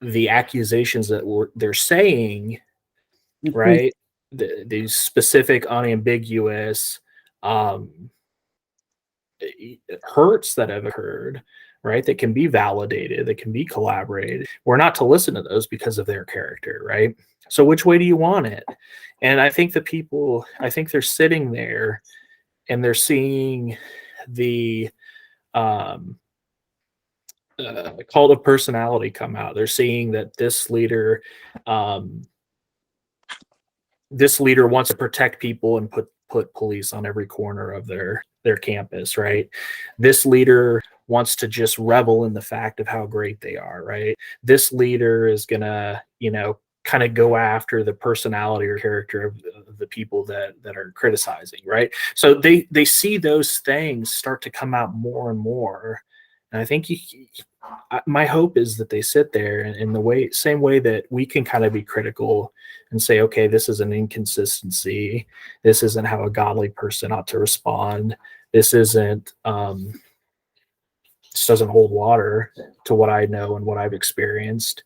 the accusations that they're saying, right? These specific, unambiguous hurts that have occurred, right? That can be validated, that can be collaborated. We're not to listen to those because of their character, right? So which way do you want it? And I think they're sitting there and they're seeing the cult of personality come out. They're seeing that this leader wants to protect people and put police on every corner of their campus, right? This leader wants to just revel in the fact of how great they are, right? This leader is gonna, kind of go after the personality or character of the people that are criticizing, right? So they see those things start to come out more and more. And I think my hope is that they sit there in the same way that we can kind of be critical and say, okay, this is an inconsistency. This isn't how a godly person ought to respond. This isn't, this doesn't hold water to what I know and what I've experienced,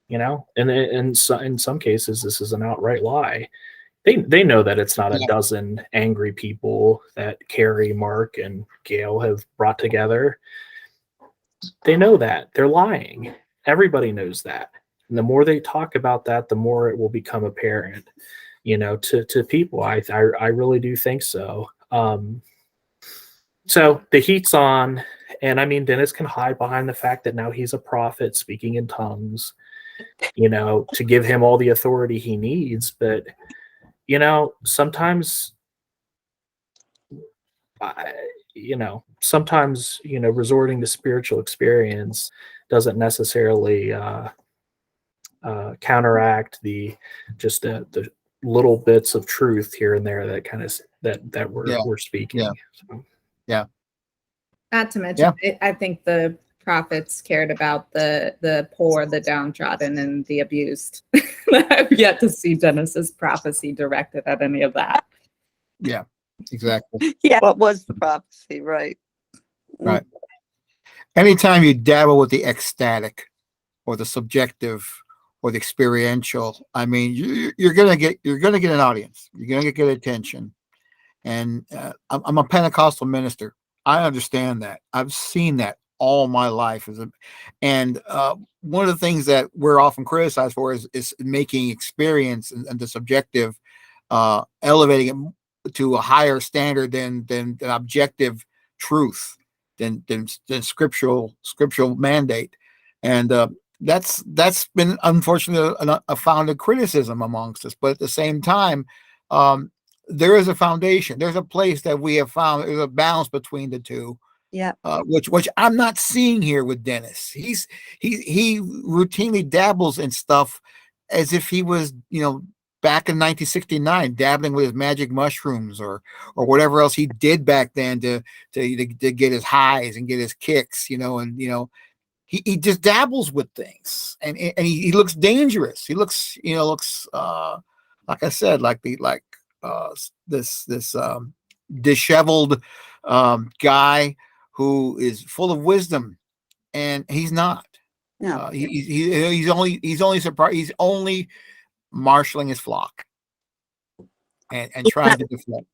and in some cases, this is an outright lie. They know that it's not a dozen angry people that Carrie, Mark, and Gail have brought together. They know that they're lying. Everybody knows that. And the more they talk about that, the more it will become apparent, to people. I really do think so. So the heat's on, and I mean, Dennis can hide behind the fact that now he's a prophet speaking in tongues, to give him all the authority he needs. But, sometimes resorting to spiritual experience doesn't necessarily counteract the little bits of truth here and there that kind of that we're speaking. Not to mention, I think the prophets cared about the poor, the downtrodden, and the abused. I've yet to see Dennis's prophecy directed at any of that. Yeah, exactly. Yeah, what was the prophecy, right? Right. Anytime you dabble with the ecstatic or the subjective or the experiential, I mean, you're gonna get an audience. You're gonna get attention. And I'm a Pentecostal minister. I understand that. I've seen that all my life. And one of the things that we're often criticized for is making experience and the subjective, elevating it to a higher standard than objective truth, than scriptural mandate. And that's been unfortunately a founded criticism amongst us. But at the same time, there is a foundation. There's a place that we have found. There's a balance between the two. Yeah. Which I'm not seeing here with Dennis. He routinely dabbles in stuff as if he was, back in 1969, dabbling with his magic mushrooms or whatever else he did back then to get his highs and get his kicks, and he just dabbles with things, and he looks dangerous. He looks, like I said, this disheveled guy who is full of wisdom, and he's not. No. He's only surprised. He's only marshaling his flock and trying to deflect.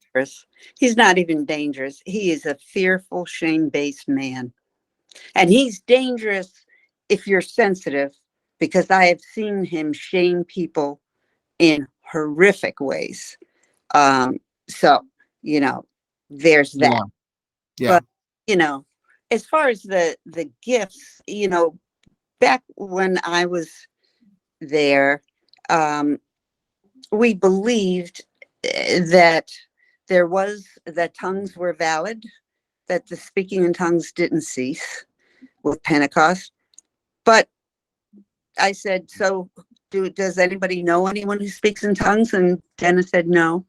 He's not even dangerous. He is a fearful, shame-based man. And he's dangerous if you're sensitive, because I have seen him shame people in horrific ways. So, there's that. Yeah. But, as far as the gifts, back when I was there, we believed that that tongues were valid, that the speaking in tongues didn't cease with Pentecost. But I said, so does anybody know anyone who speaks in tongues? And Dennis said, no.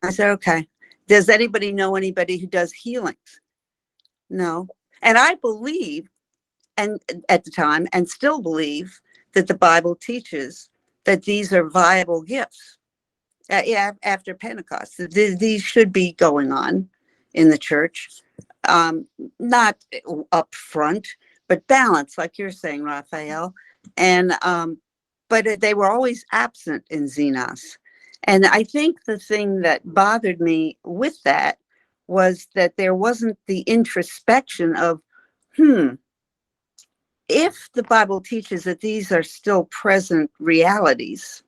I said, okay. Does anybody know anybody who does healings? No. And I believe, and at the time, and still believe, that the Bible teaches that these are viable gifts. After Pentecost, these should be going on in the church, not up front, but balanced, like you're saying, Raphael. And but they were always absent in Xenos. And I think the thing that bothered me with that was that there wasn't the introspection of, if the Bible teaches that these are still present realities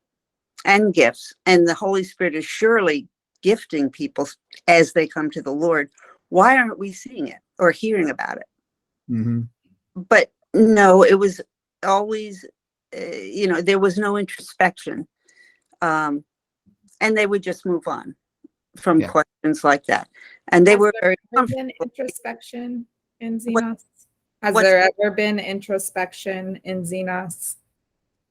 and gifts, and the Holy Spirit is surely gifting people as they come to the Lord, why aren't we seeing it or hearing about it? Mm-hmm. But no, it was always, there was no introspection. And they would just move on from questions like that. And they were very comfortable. Been introspection in Xenos? Has there ever been introspection in Xenos?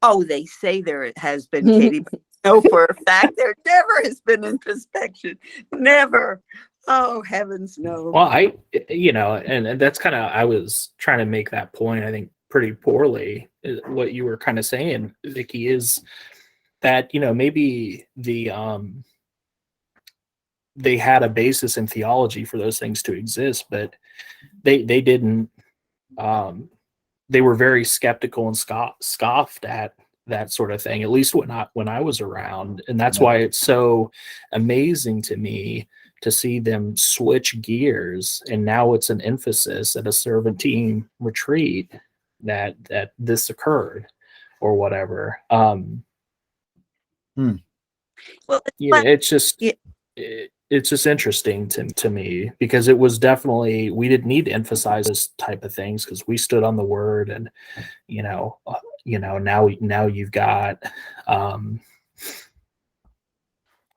Oh, they say there has been, Katie, but no, for a fact, there never has been introspection. Never. Oh, heavens, no. Well, and that's kind of, I was trying to make that point, I think pretty poorly. What you were kind of saying, Vicky, is that, maybe they had a basis in theology for those things to exist, but they didn't. They were very skeptical and scoffed at that sort of thing, at least when I was around. And that's why it's so amazing to me to see them switch gears. And now it's an emphasis at a servant team retreat that this occurred or whatever. Well, It's just interesting to me, because it was definitely, we didn't need to emphasize this type of things because we stood on the word, and now you've got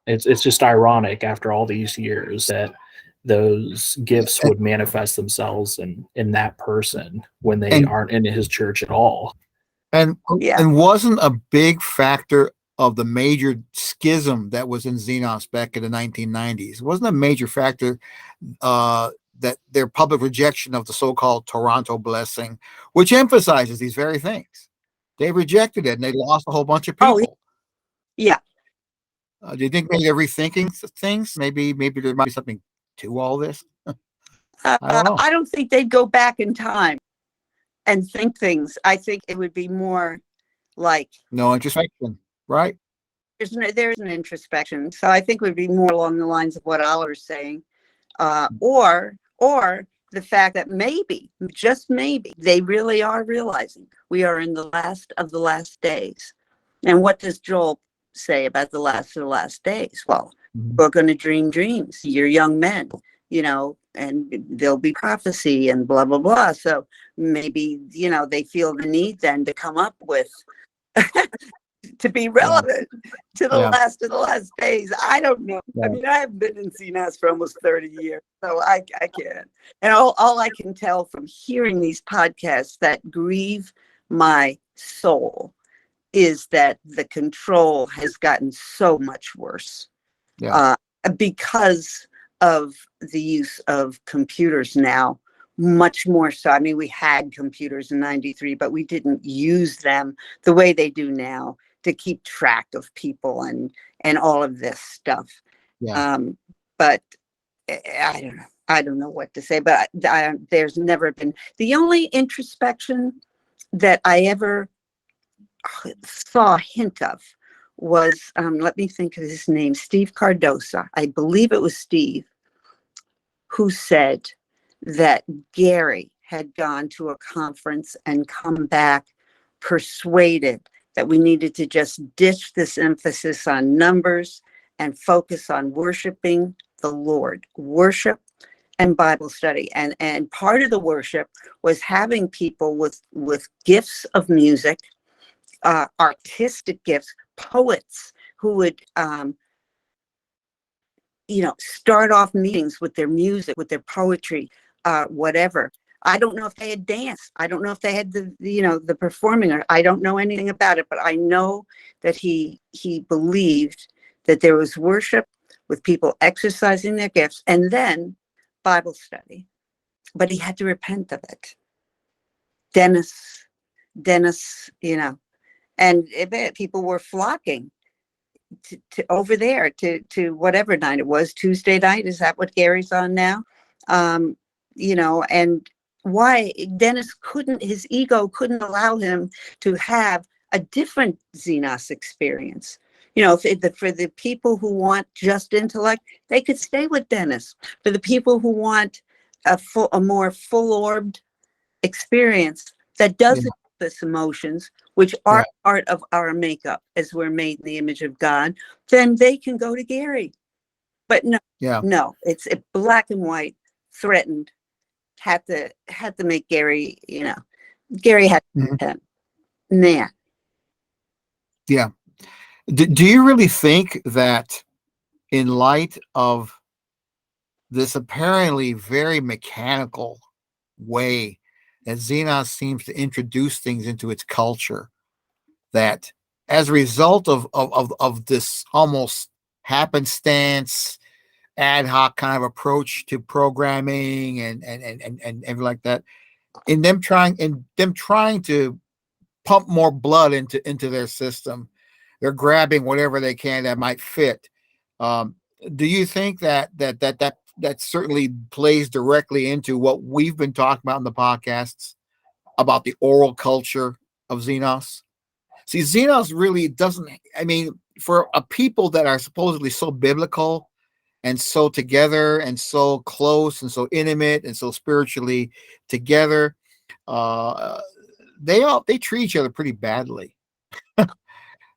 it's just ironic after all these years that those gifts would manifest themselves in that person when they aren't in his church at all. And wasn't a big factor of the major schism that was in Xenos back in the 1990s. It wasn't a major factor that their public rejection of the so-called Toronto blessing, which emphasizes these very things. They rejected it and they lost a whole bunch of people. Oh, yeah. Do you think maybe they're rethinking things? Maybe there might be something to all this? I don't know. I don't think they'd go back in time and think things. I think it would be more like no introspection, right? There's an introspection. So I think it would be more along the lines of what Oliver's saying, or the fact that maybe, just maybe, they really are realizing we are in the last of the last days. And what does Joel say about the last of the last days? Well, we're going to dream dreams. You're young men, and there'll be prophecy and blah, blah, blah. So maybe, they feel the need then to come up with to be relevant to the last of the last days. I don't know. I mean, I haven't been in CNAS for almost 30 years, so I can't. And all I can tell from hearing these podcasts that grieve my soul is that the control has gotten so much worse because of the use of computers now, much more so. I mean, we had computers in 93, but we didn't use them the way they do now to keep track of people and all of this stuff. But I don't know what to say, but there's never been, the only introspection that I ever saw a hint of was, let me think of his name, Steve Cardosa. I believe it was Steve who said that Gary had gone to a conference and come back persuaded that we needed to just ditch this emphasis on numbers and focus on worshiping the Lord, worship and Bible study. And part of the worship was having people with gifts of music, artistic gifts, poets who would, start off meetings with their music, with their poetry, whatever. I don't know if they had dance. I don't know if they had the performing. I don't know anything about it, but I know that he believed that there was worship with people exercising their gifts and then Bible study. But he had to repent of it. Dennis, and people were flocking to over there to whatever night it was, Tuesday night. Is that what Gary's on now? And why Dennis his ego couldn't allow him to have a different Xenos experience. For the people who want just intellect, they could stay with Dennis. For the people who want a more full-orbed experience that doesn't this emotions, which are part of our makeup as we're made in the image of God, then they can go to Gary. But no, it's black and white, threatened, had to make Gary, Gary had to nah. Yeah. Do you really think that in light of this apparently very mechanical way that Xenos seems to introduce things into its culture, that as a result of this almost happenstance, ad hoc kind of approach to programming and everything like that, in them trying to pump more blood into their system, they're grabbing whatever they can that might fit. Do you think that certainly plays directly into what we've been talking about in the podcasts about the oral culture of Xenos? See, Xenos really doesn't, for a people that are supposedly so biblical and so together and so close and so intimate and so spiritually together, they treat each other pretty badly.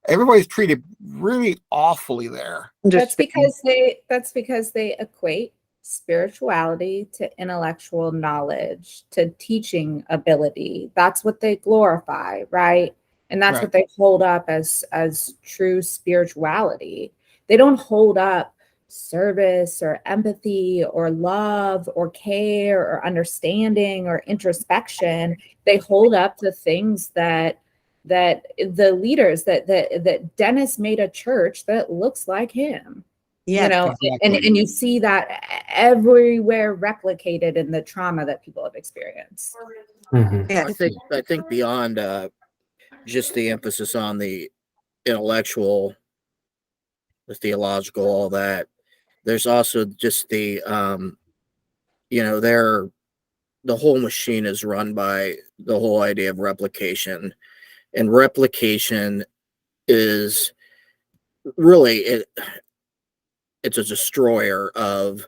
Everybody's treated really awfully there. That's because they equate spirituality to intellectual knowledge, to teaching ability. That's what they glorify, right? And that's what they hold up as true spirituality. They don't hold up service or empathy or love or care or understanding or introspection. They hold up the things that the leaders that Dennis made a church that looks like him. Exactly. And you see that everywhere replicated in the trauma that people have experienced. Mm-hmm. Yeah, I think beyond just the emphasis on the intellectual, the theological, all that, there's also just the the whole machine is run by the whole idea of replication, and replication is really it's a destroyer of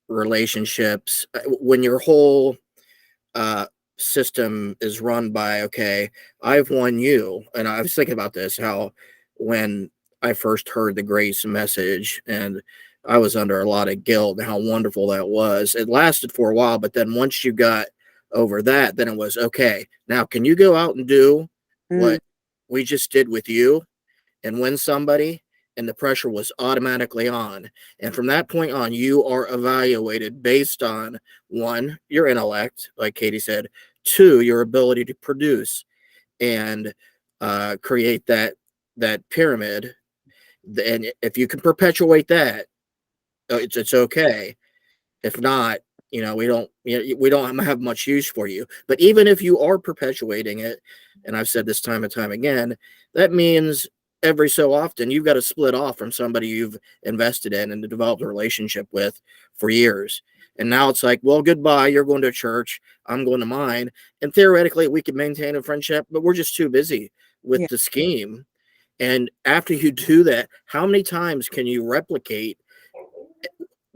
relationships. When your whole system is run by, okay, I've won you. And I was thinking about this, how when I first heard the grace message and I was under a lot of guilt and how wonderful that was. It lasted for a while, but then once you got over that, then it was, okay, now can you go out and do what we just did with you and win somebody? And the pressure was automatically on. And from that point on, you are evaluated based on, one, your intellect, like Katie said, two, your ability to produce and create that pyramid. And if you can perpetuate that, it's okay. If not, we don't have much use for you. But even if you are perpetuating it, and I've said this time and time again, that means every so often you've got to split off from somebody you've invested in and developed a relationship with for years. And now it's like, well, goodbye. You're going to church. I'm going to mine. And theoretically, we could maintain a friendship, but we're just too busy with Yeah. the scheme. And after you do that, how many times can you replicate,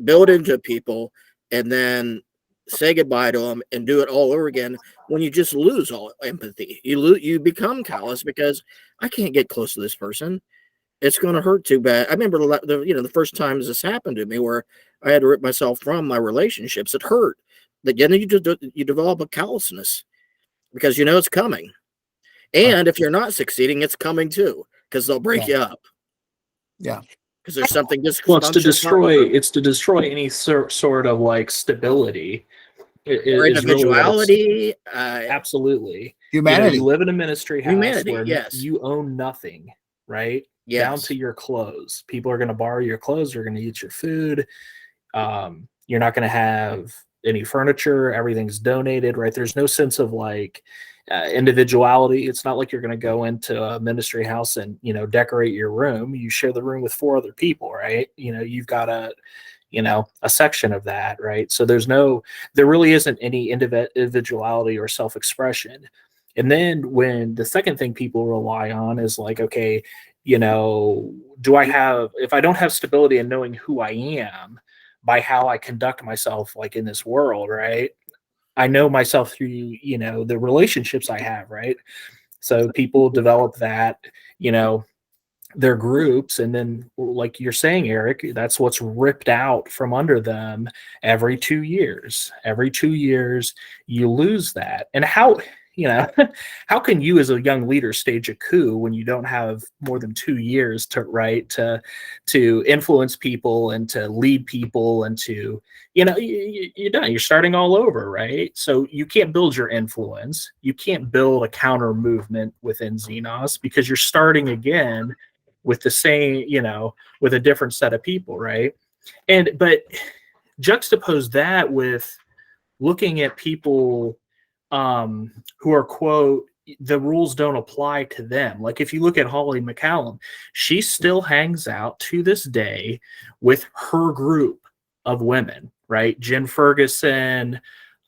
build into people, and then say goodbye to them and do it all over again when you just lose all empathy? You become callous because I can't get close to this person. It's going to hurt too bad. I remember the first times this happened to me where I had to rip myself from my relationships. It hurt. Then you develop a callousness because you know it's coming. And if you're not succeeding, it's coming too because they'll break you up. Yeah. Because there's something dysfunctional. Well, it's to destroy any sort of like stability. Or individuality. Absolutely. Humanity. You live in a ministry house Humanity, where yes. you own nothing, right? Yes. Down to your clothes. People are going to borrow your clothes. You're going to eat your food. You're not going to have any furniture. Everything's donated, right? There's no sense of like individuality. It's not like you're going to go into a ministry house and, decorate your room. You share the room with 4 other people, right? You've got a section of that, right? So there really isn't any individuality or self-expression. And then when the second thing people rely on is like, okay, if I don't have stability in knowing who I am by how I conduct myself, like in this world, right? I know myself through, the relationships I have, right? So people develop that, their groups, and then like you're saying, Eric, that's what's ripped out from under them every 2 years. Every 2 years, you lose that. And how can you as a young leader stage a coup when you don't have more than 2 years to influence people and to lead people and to, you're done. You're starting all over, right? So you can't build your influence. You can't build a counter movement within Xenos because you're starting again with the same, with a different set of people, right? But juxtapose that with looking at people who are, quote, the rules don't apply to them. Like if you look at Holly McCallum, she still hangs out to this day with her group of women, right? Jen Ferguson,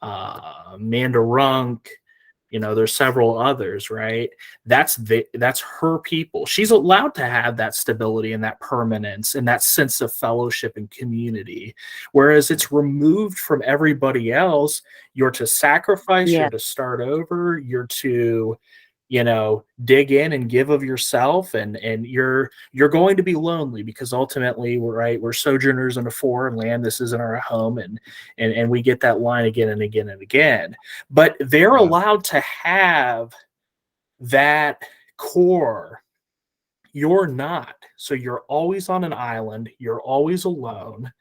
Amanda Runk, there's several others, right? That's her people. She's allowed to have that stability and that permanence and that sense of fellowship and community. Whereas it's removed from everybody else. You're to sacrifice, Yeah. you're to start over, you're to, dig in and give of yourself, and you're going to be lonely because ultimately we're sojourners in a foreign land. This isn't our home, and we get that line again and again and again. But they're allowed to have that core. You're not. So you're always on an island. You're always alone.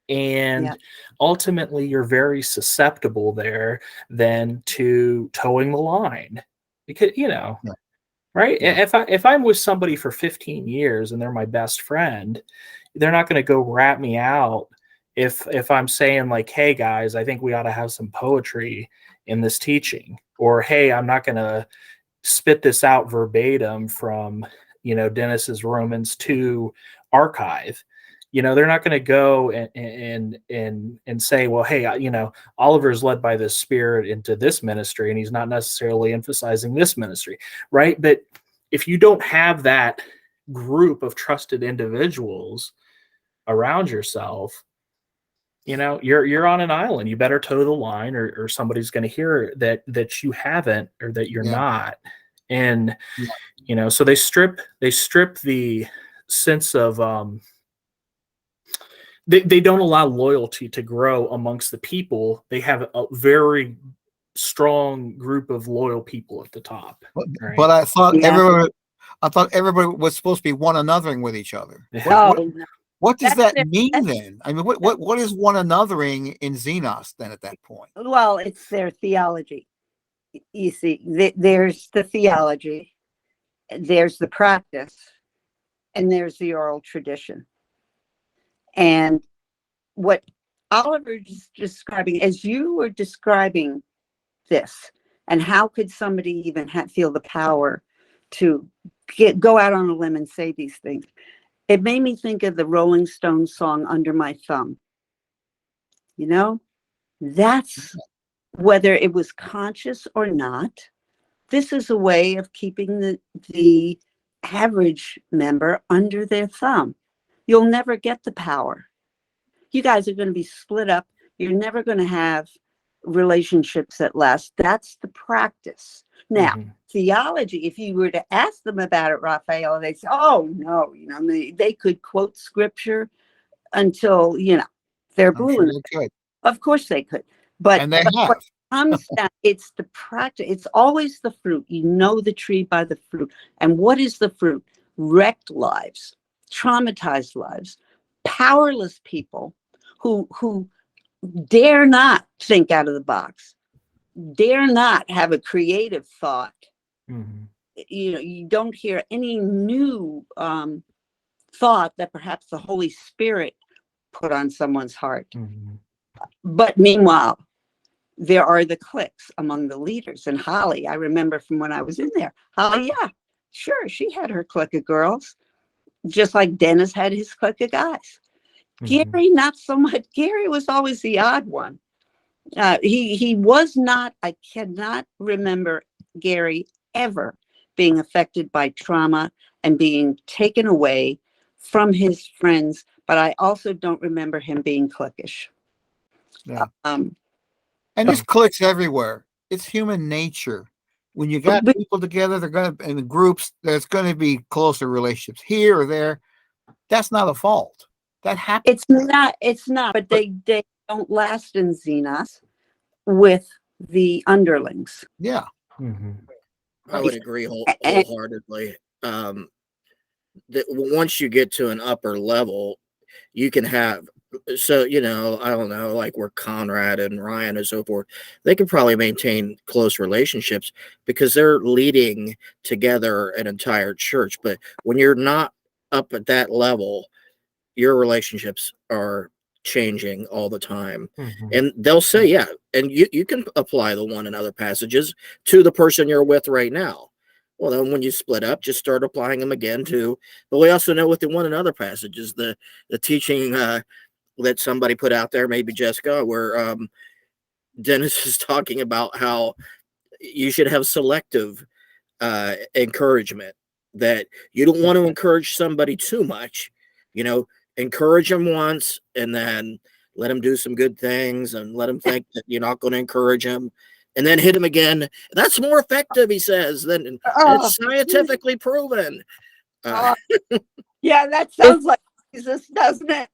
And ultimately, you're very susceptible there then to towing the line. Because, right? Yeah. If I'm with somebody for 15 years and they're my best friend, they're not going to go rat me out if I'm saying like, hey guys, I think we ought to have some poetry in this teaching, or hey, I'm not going to spit this out verbatim from Dennis's Romans 2 archive. They're not going to go and say, well, hey, Oliver's led by the Spirit into this ministry, and he's not necessarily emphasizing this ministry, right? But if you don't have that group of trusted individuals around yourself, you're on an island. You better toe the line, or somebody's going to hear that you haven't, or that you're not. And so they strip the sense of They don't allow loyalty to grow amongst the people. They have a very strong group of loyal people at the top. Right? But I thought everybody was supposed to be one anothering with each other. What does that mean then? I mean, what is one anothering in Xenos then at that point? Well, it's their theology. You see, there's the theology, there's the practice, and there's the oral tradition. And what Oliver is describing, as you were describing this, and how could somebody even feel the power to go out on a limb and say these things? It made me think of the Rolling Stones song "Under My Thumb." You know, that's whether it was conscious or not. This is a way of keeping the average member under their thumb. You'll never get the power. You guys are going to be split up. You're never going to have relationships that last. That's the practice. Now, theology, if you were to ask them about it, Raphael, they say, oh, no, you know, they could quote scripture until, you know, they're blue. Sure they could. Of course they could. But, and they but have. what comes down, it's the practice. It's always the fruit. You know the tree by the fruit. And what is the fruit? Wrecked lives, traumatized lives, powerless people who dare not think out of the box, dare not have a creative thought. You know, you don't hear any new thought that perhaps the Holy Spirit put on someone's heart. But meanwhile, there are the cliques among the leaders. And Holly, I remember from when I was in there, Holly, yeah, sure, she had her clique of girls, just like Dennis had his clique of guys. Gary, not so much. Gary was always the odd one. He was not, I cannot remember Gary ever being affected by trauma and being taken away from his friends, but I also don't remember him being cliquish. Yeah. And there's cliques everywhere. It's human nature. When you got people together, they're going to, in groups, there's going to be closer relationships here or there. That's not a fault. That happens. It's not, but they don't last in Xenos with the underlings. Yeah. I would agree wholeheartedly. Once you get to an upper level, you can have, so, you know, I don't know, like where Conrad and Ryan and so forth, they can probably maintain close relationships because they're leading together an entire church. But when you're not up at that level, your relationships are changing all the time. And they'll say, yeah, and you can apply the one another passages to the person you're with right now. Well, then when you split up, just start applying them again to, but we also know with the one another passages, the teaching that somebody put out there, maybe Jessica, where Dennis is talking about how you should have selective encouragement, that you don't want to encourage somebody too much, you know, encourage them once and then let them do some good things and let them think that you're not going to encourage them, and then hit him again. That's more effective, he says, than it's scientifically proven. Yeah, that sounds like Jesus, doesn't it?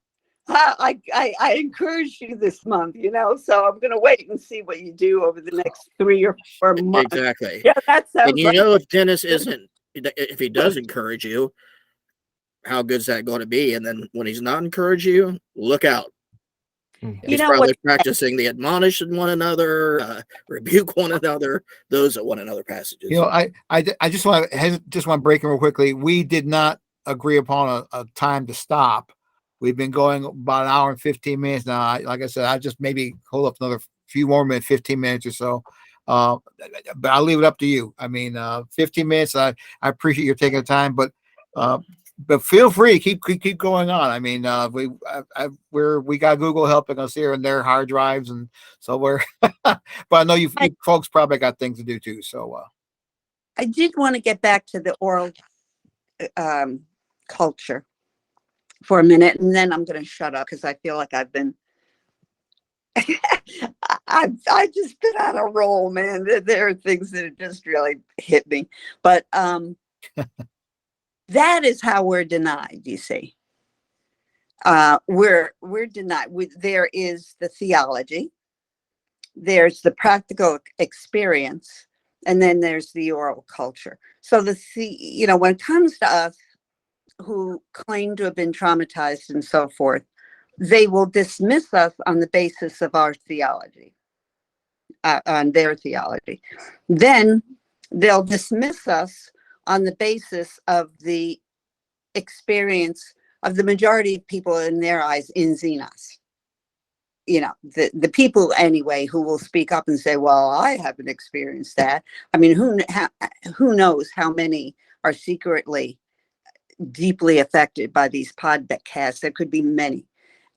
I encourage you this month, you know, so I'm going to wait and see what you do over the next 3 or 4 months. Exactly. Yeah, that sounds and you know, if Dennis isn't, if he does encourage you, how good is that going to be? And then when he's not encouraging you, look out. He's probably practicing the admonish one another, rebuke one another, those are one another passages. You know, I just want to break in real quickly. We did not agree upon a time to stop. We've been going about an hour and 15 minutes now. Like I said, I just maybe hold up another few more minutes, 15 minutes or so. But I'll leave it up to you. I mean, 15 minutes. I appreciate you taking the time, but feel free, keep going on. I mean, we got Google helping us here and their hard drives, and so we're. But I know you folks probably got things to do too. So I did want to get back to the oral culture for a minute, and then I'm going to shut up because I feel like I've been. I've just been on a roll, man. There are things that have just really hit me, but that is how we're denied. You see, we're denied. There is the theology, there's the practical experience, and then there's the oral culture. So you know, when it comes to us who claim to have been traumatized and so forth, they will dismiss us on the basis of our theology, on their theology. Then they'll dismiss us on the basis of the experience of the majority of people in their eyes in Xenos. You know, the people anyway who will speak up and say, well, I haven't experienced that. I mean, who knows how many are secretly deeply affected by these podcasts. There could be many.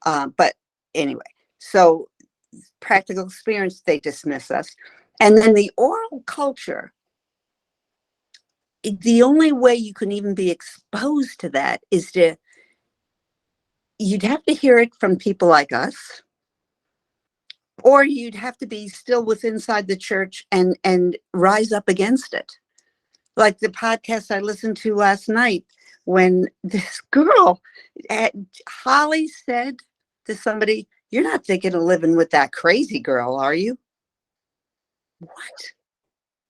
But anyway, so practical experience, they dismiss us. And then the oral culture, the only way you can even be exposed to that is you'd have to hear it from people like us, or you'd have to be still within inside the church and rise up against it. Like the podcast I listened to last night, when this girl, Holly, said to somebody, "You're not thinking of living with that crazy girl, are you?" What?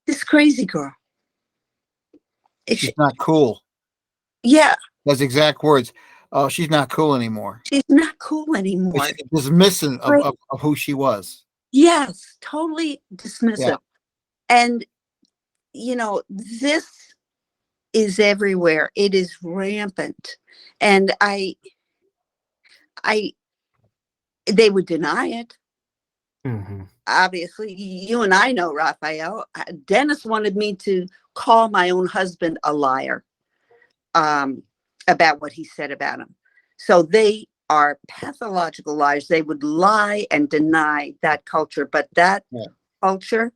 This crazy girl. She's not cool. Yeah. That's exact words. Oh, she's not cool anymore. She's not cool anymore. She's dismissing of who she was. Yes, totally dismissive. Yeah. And, this is everywhere. It is rampant. And they would deny it. Mm-hmm. Obviously, you and I know, Raphael. Dennis wanted me to call my own husband a liar about what he said about him. So they are pathological liars. They would lie and deny that culture, but that culture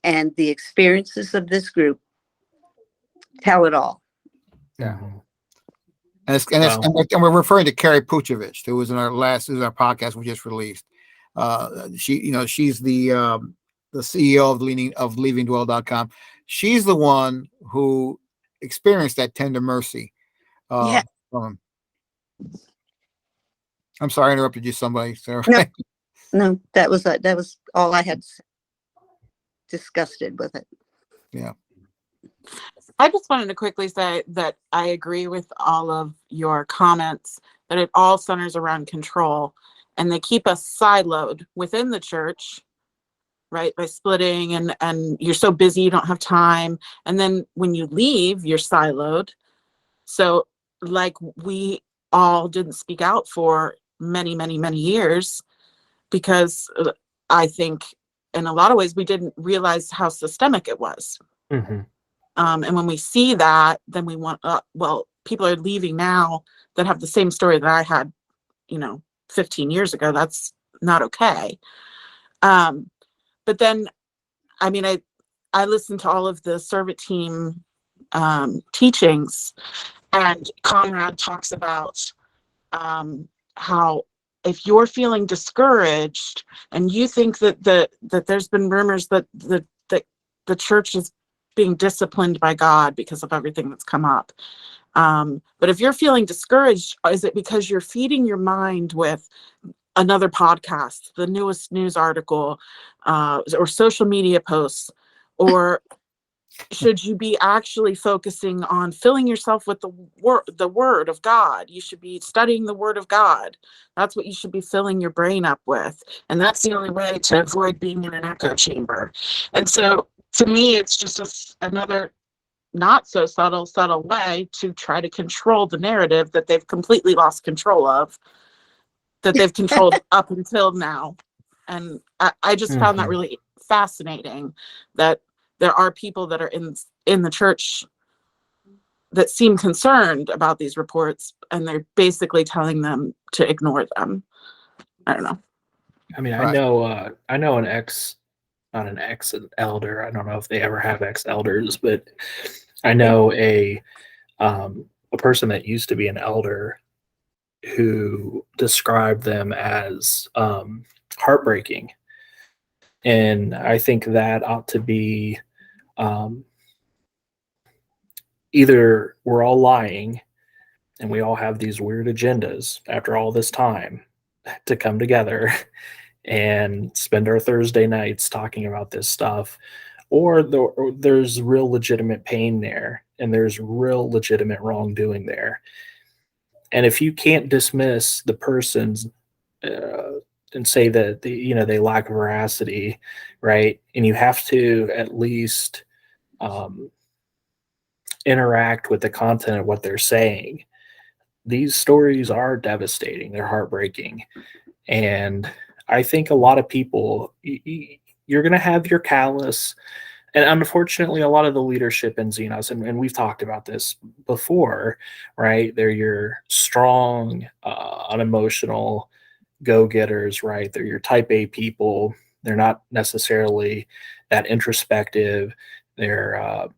and the experiences of this group tell it all. Yeah. And we're referring to Carrie Puchovich, who was in our podcast we just released. She's the CEO of leaving Dwell.com. She's the one who experienced that tender mercy from him. I'm sorry I interrupted you, somebody. Sarah. No, that was all I had disgusted with it. Yeah. I just wanted to quickly say that I agree with all of your comments, that it all centers around control, and they keep us siloed within the church, right? By splitting, and you're so busy, you don't have time. And then when you leave, you're siloed. So like we all didn't speak out for many, many, many years, because I think in a lot of ways we didn't realize how systemic it was. Mm-hmm. And when we see that, then we want, people are leaving now that have the same story that I had, 15 years ago. That's not okay. But then, I listened to all of the Servant Team teachings, and Conrad talks about how if you're feeling discouraged and you think that there's been rumors that the church is being disciplined by God because of everything that's come up. But if you're feeling discouraged, is it because you're feeding your mind with another podcast, the newest news article, or social media posts, or should you be actually focusing on filling yourself with the word of God? You should be studying the word of God. That's what you should be filling your brain up with. And that's the only way to avoid being in an echo chamber. And so to me, it's just another not so subtle way to try to control the narrative that they've completely lost control of, that they've controlled up until now. And I just found that really fascinating, that there are people that are in the church that seem concerned about these reports, and they're basically telling them to ignore them. I don't know. I mean, I know an not an ex-elder. I don't know if they ever have ex-elders, but I know a person that used to be an elder who described them as heartbreaking. And I think that ought to be either we're all lying and we all have these weird agendas after all this time to come together and spend our Thursday nights talking about this stuff, or there's real legitimate pain there and there's real legitimate wrongdoing there. And if you can't dismiss the person's and say that they lack veracity, right? And you have to at least interact with the content of what they're saying. These stories are devastating. They're heartbreaking. And I think a lot of people, you're going to have your callous, and unfortunately, a lot of the leadership in Xenos, and we've talked about this before, right? They're your strong, unemotional, go-getters, right? They're your type A people. They're not necessarily that introspective. They're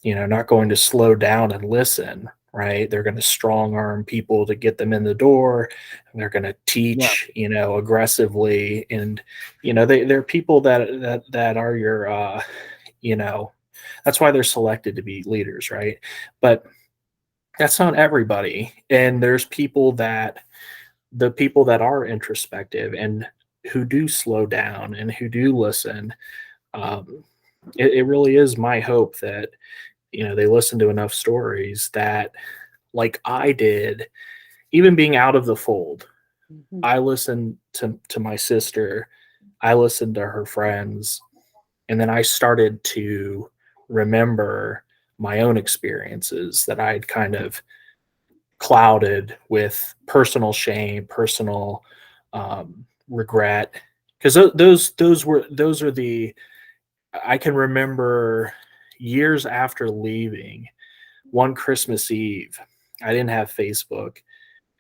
not going to slow down and listen, right? They're going to strong arm people to get them in the door. And they're going to teach, aggressively. And, they're people that are your, that's why they're selected to be leaders, right? But that's not everybody. And there's the people that are introspective and who do slow down and who do listen. It really is my hope that, they listen to enough stories that, like I did, even being out of the fold, I listened to my sister, I listened to her friends, and then I started to remember my own experiences that I'd kind of clouded with personal shame, personal regret, because those are the, I can remember years after leaving, one Christmas Eve, I didn't have Facebook,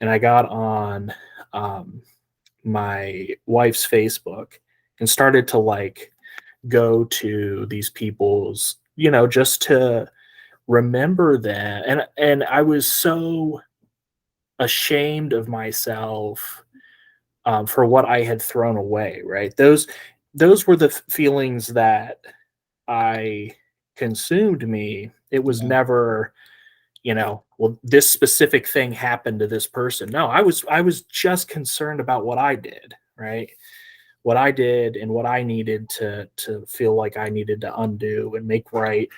and I got on my wife's Facebook and started to go to these people's, just to remember them. And I was so ashamed of myself for what I had thrown away, right? Those were the feelings that I consumed me. It was never, well, this specific thing happened to this person. No, I was just concerned about what I did, right? What I did and what I needed to feel like I needed to undo and make right,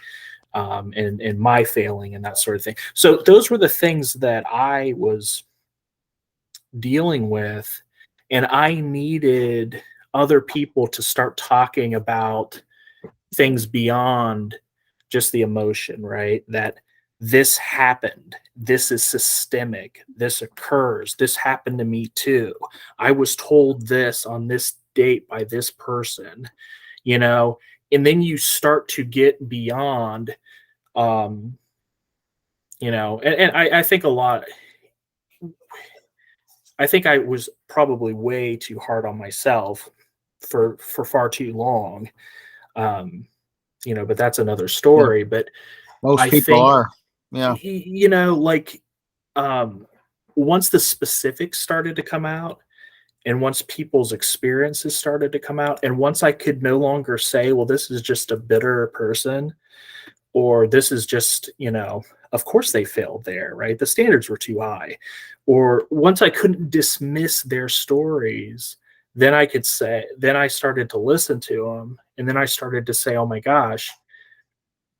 and my failing and that sort of thing. So those were the things that I was dealing with, and I needed other people to start talking about things beyond just the emotion, right? That this happened, this is systemic, this occurs, this happened to me too. I was told this on this date by this person, and then you start to get beyond, and I think I think I was probably way too hard on myself for far too long. But that's another story. But Most I people think, are. Yeah. Once the specifics started to come out, and once people's experiences started to come out, and once I could no longer say, well, this is just a bitter person, or this is just, of course they failed there, right? The standards were too high. Or once I couldn't dismiss their stories, then I started to listen to them. And then I started to say, oh my gosh,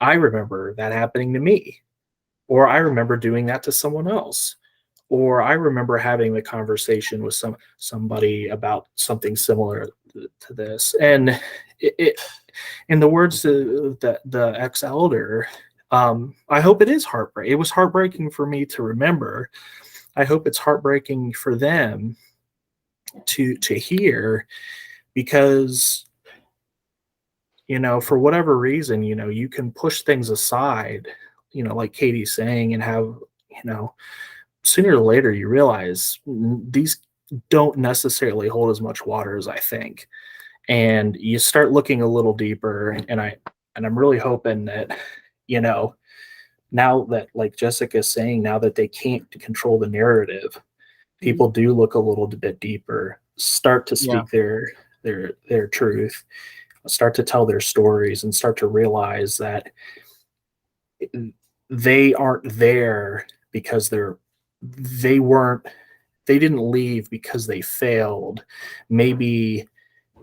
I remember that happening to me. Or I remember doing that to someone else. Or I remember having the conversation with somebody about something similar to this. And in the words of the ex-elder, I hope it is heartbreaking. It was heartbreaking for me to remember. I hope it's heartbreaking for them to hear, because, for whatever reason, you can push things aside, like Katie's saying, and have, sooner or later you realize these don't necessarily hold as much water as I think. And you start looking a little deeper, and I'm really hoping that, now that, like Jessica's saying, now that they can't control the narrative, people do look a little bit deeper, start to speak their truth, start to tell their stories, and start to realize that they aren't there because they didn't leave because they failed. Maybe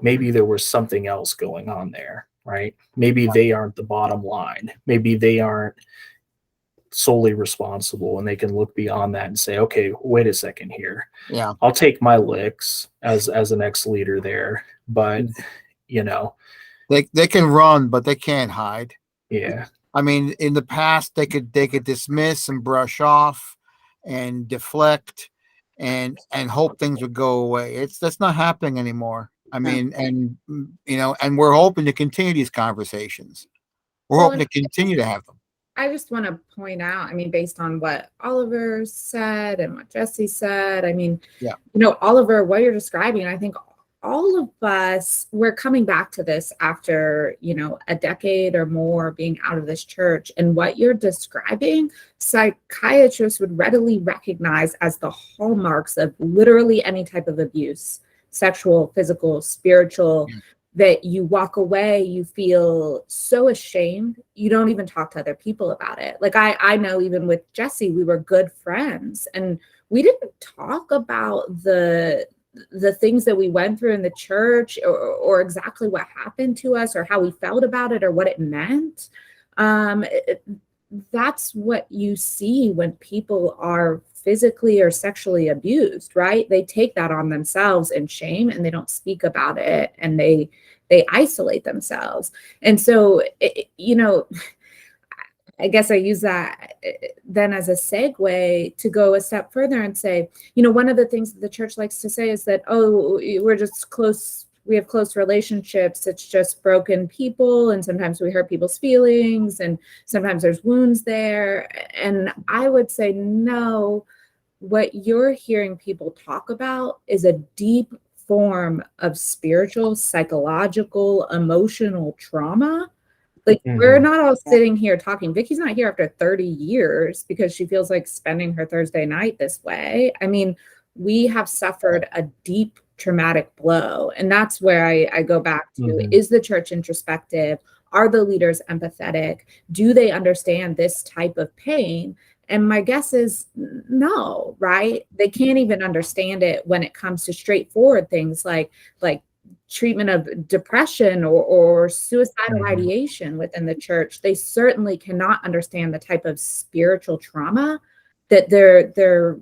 there was something else going on there, right? Maybe they aren't the bottom line. Maybe they aren't solely responsible, and they can look beyond that and say, okay, wait a second here. Yeah. I'll take my licks as an ex-leader there, but they can run, but they can't hide. Yeah. I mean, in the past, they could dismiss and brush off and deflect and hope things would go away. That's not happening anymore. I mean, and and we're hoping to continue these conversations. We're hoping to continue to have them. I just want to point out, I mean, based on what Oliver said and what Jesse said, I mean, Yeah. Oliver, what you're describing, I think all of us, we're coming back to this after, a decade or more being out of this church. And what you're describing, psychiatrists would readily recognize as the hallmarks of literally any type of abuse, sexual, physical, spiritual, that you walk away, you feel so ashamed, you don't even talk to other people about it. Like I know even with Jesse, we were good friends and we didn't talk about the things that we went through in the church or exactly what happened to us or how we felt about it or what it meant. That's what you see when people are physically or sexually abused, right? They take that on themselves in shame and they don't speak about it and they isolate themselves. And so, I guess I use that then as a segue to go a step further and say, one of the things that the church likes to say is that, oh, we're just close. We have close relationships. It's just broken people. And sometimes we hurt people's feelings and sometimes there's wounds there. And I would say, no, what you're hearing people talk about is a deep form of spiritual, psychological, emotional trauma. Like we're not all sitting here talking. Vicky's not here after 30 years because she feels like spending her Thursday night this way. I mean, we have suffered a deep traumatic blow. And that's where I go back to, is the church introspective? Are the leaders empathetic? Do they understand this type of pain? And my guess is no, right? They can't even understand it when it comes to straightforward things like treatment of depression or suicidal ideation within the church. They certainly cannot understand the type of spiritual trauma that they're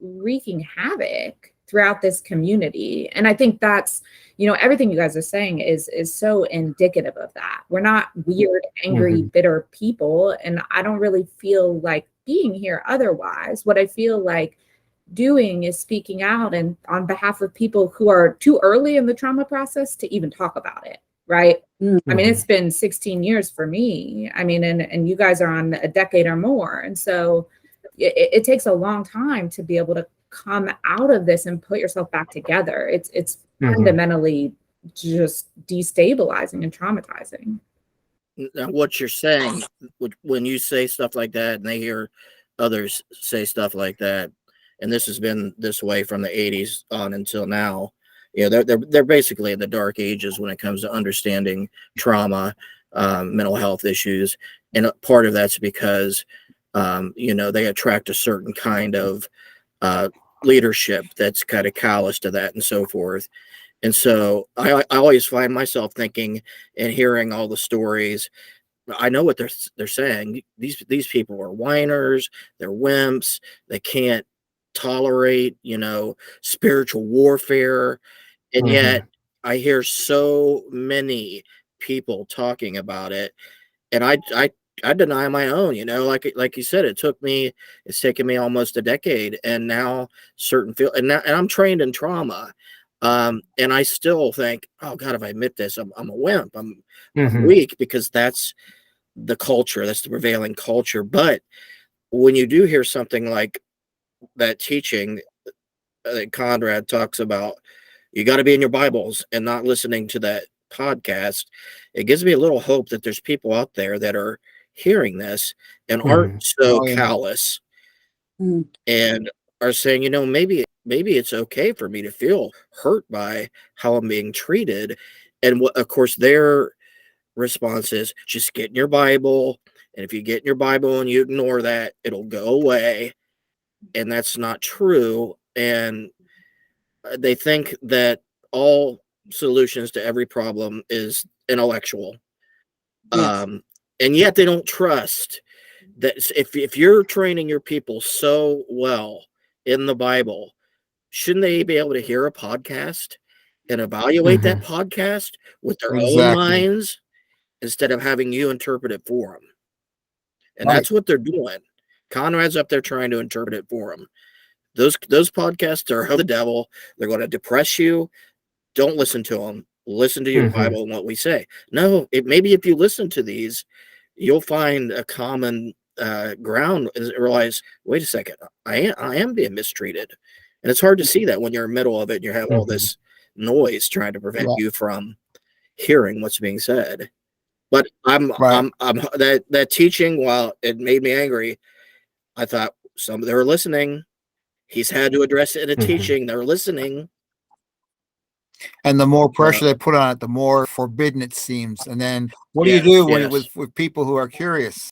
wreaking havoc throughout this community. And I think that's, everything you guys are saying is so indicative of that. We're not weird, angry, bitter people. And I don't really feel like being here otherwise. What I feel like doing is speaking out and on behalf of people who are too early in the trauma process to even talk about it, right? I mean, it's been 16 years for me. I mean, and you guys are on a decade or more. And so it takes a long time to be able to come out of this and put yourself back together. It's fundamentally just destabilizing and traumatizing. Now, what you're saying, when you say stuff like that and they hear others say stuff like that, and this has been this way from the 80s on until now, they're basically in the dark ages when it comes to understanding trauma, mental health issues. And part of that's because, they attract a certain kind of leadership that's kind of callous to that and so forth. And so I always find myself thinking and hearing all the stories. I know what they're saying. These people are whiners. They're wimps. They can't tolerate, spiritual warfare. And yet I hear so many people talking about it. And I deny my own, like you said, it's taken me almost a decade, and now and I'm trained in trauma. And I still think, oh God, if I admit this, I'm a wimp. I'm weak, because that's the culture, that's the prevailing culture. But when you do hear something like that teaching that Conrad talks about, you got to be in your Bibles and not listening to that podcast, it gives me a little hope that there's people out there that are hearing this and aren't so callous and are saying, maybe it's okay for me to feel hurt by how I'm being treated. And what, of course, their response is just get in your Bible. And if you get in your Bible and you ignore that, it'll go away. And that's not true. And they think that all solutions to every problem is intellectual. Yes. And yet they don't trust that if you're training your people so well in the Bible, shouldn't they be able to hear a podcast and evaluate that podcast with their own minds instead of having you interpret it for them? And that's what they're doing. Conrad's up there trying to interpret it for them. Those podcasts are of the devil. They're going to depress you. Don't listen to them. Listen to your Bible and what we say. No, maybe if you listen to these, you'll find a common ground and realize, wait a second, I am being mistreated. And it's hard to see that when you're in the middle of it and you have all this noise trying to prevent you from hearing what's being said. But I'm that teaching, while it made me angry, I thought they were listening. He's had to address it in a teaching. They're listening. And the more pressure they put on it, the more forbidden it seems. And then what do you do when with people who are curious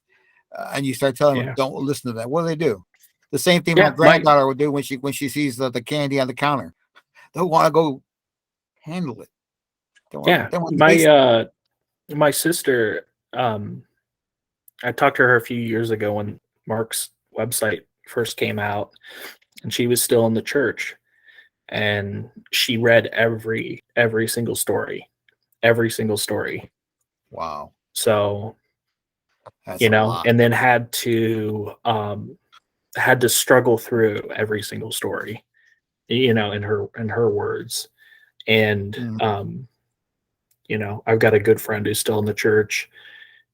and you start telling them, don't listen to that? What do they do? The same thing my granddaughter would do when she sees the candy on the counter. They'll want to go handle it. My sister, I talked to her a few years ago when Mark's website first came out, and she was still in the church, and she read every single story. Wow. So that's and then had to struggle through every single story, in her words. And I've got a good friend who's still in the church,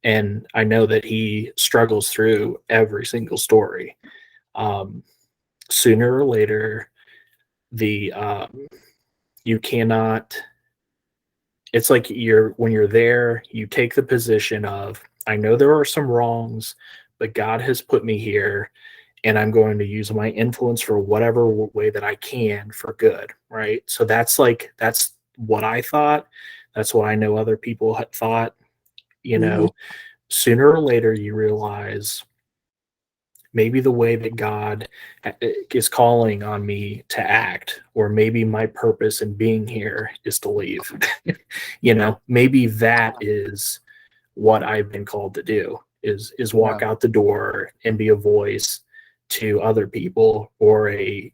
and I know that he struggles through every single story. Sooner or later, you cannot. It's like when you're there, you take the position of, I know there are some wrongs, but God has put me here, and I'm going to use my influence for whatever way that I can for good, right? So that's what I thought. That's what I know other people had thought. Sooner or later, you realize maybe the way that God is calling on me to act, or maybe my purpose in being here is to leave. Maybe that is what I've been called to do, is walk out the door and be a voice to other people, or a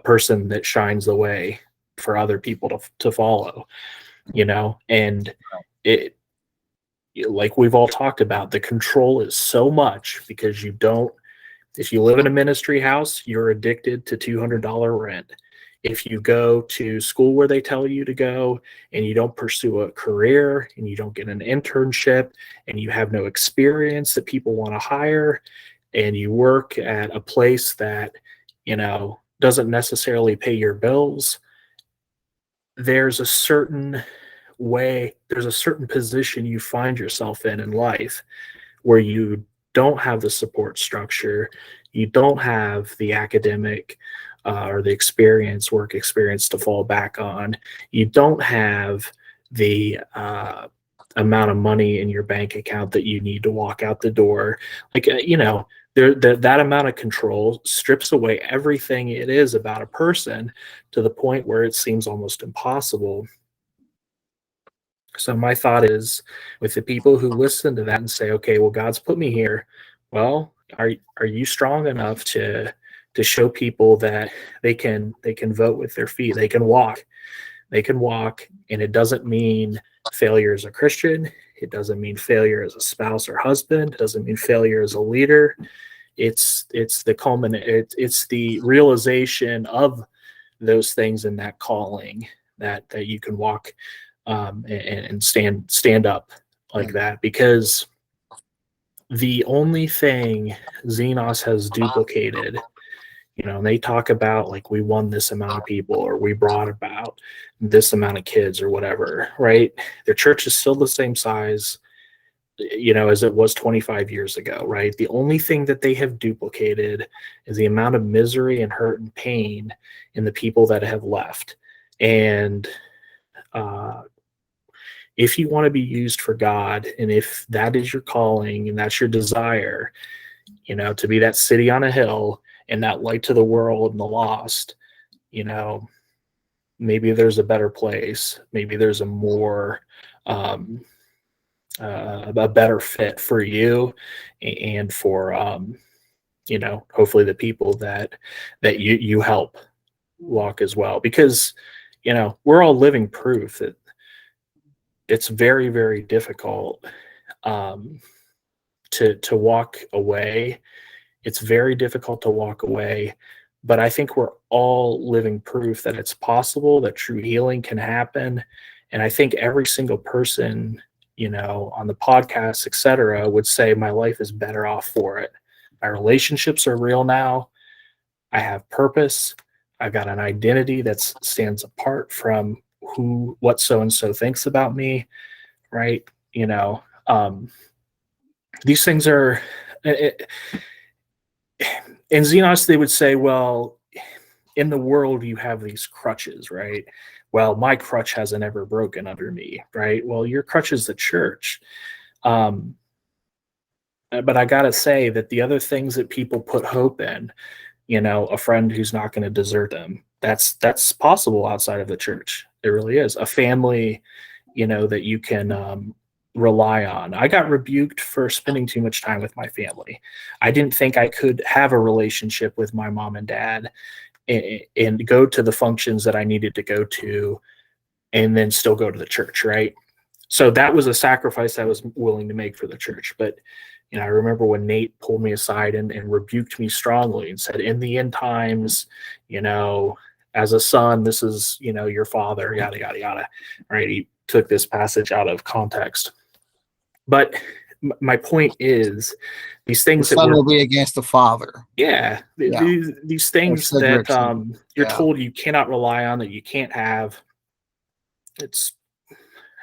person that shines the way for other people to follow, and it, like we've all talked about, the control is so much, because if you live in a ministry house, you're addicted to $200 rent. If you go to school where they tell you to go, and you don't pursue a career, and you don't get an internship, and you have no experience that people want to hire, and you work at a place that, doesn't necessarily pay your bills, there's a certain position you find yourself in life where you don't have the support structure, you don't have the academic or the work experience to fall back on, you don't have the amount of money in your bank account that you need to walk out the door. That amount of control strips away everything it is about a person, to the point where it seems almost impossible. So my thought is, with the people who listen to that and say, okay, well, God's put me here. Well, are you strong enough to show people that they can vote with their feet? They can walk, and it doesn't mean failure as a Christian. It doesn't mean failure as a spouse or husband. It doesn't mean failure as a leader. It's the realization of those things in that calling, that you can walk and stand up like that, because the only thing Xenos has duplicated, and they talk about, like, we won this amount of people, or we brought about this amount of kids, or whatever, right? Their church is still the same size, as it was 25 years ago, right? The only thing that they have duplicated is the amount of misery and hurt and pain in the people that have left. And if you want to be used for God, and if that is your calling and that's your desire, to be that city on a hill and that light to the world and the lost, maybe there's a better place. Maybe there's a more, a better fit for you and for, hopefully the people that you help walk as well. Because, we're all living proof that it's very, very difficult to walk away. It's very difficult to walk away, but I think we're all living proof that it's possible, that true healing can happen. And I think every single person on the podcast, etc., would say my life is better off for it. My relationships are real now. I have purpose. I've got an identity that stands apart from what so-and-so thinks about me, right? These things are, in Xenos, they would say, well, in the world, you have these crutches, right? Well, my crutch hasn't ever broken under me, right? Well, your crutch is the church. But I got to say that the other things that people put hope in, a friend who's not going to desert them, that's possible outside of the church. It really is. A family, that you can rely on. I got rebuked for spending too much time with my family. I didn't think I could have a relationship with my mom and dad and go to the functions that I needed to go to and then still go to the church, right? So that was a sacrifice I was willing to make for the church. But I remember when Nate pulled me aside and rebuked me strongly and said, in the end times, as a son, this is, your father, yada, yada, yada, right? He took this passage out of context. But my point is, these things the son will be against the father. Yeah, these things that you're told you cannot rely on, that you can't have. It's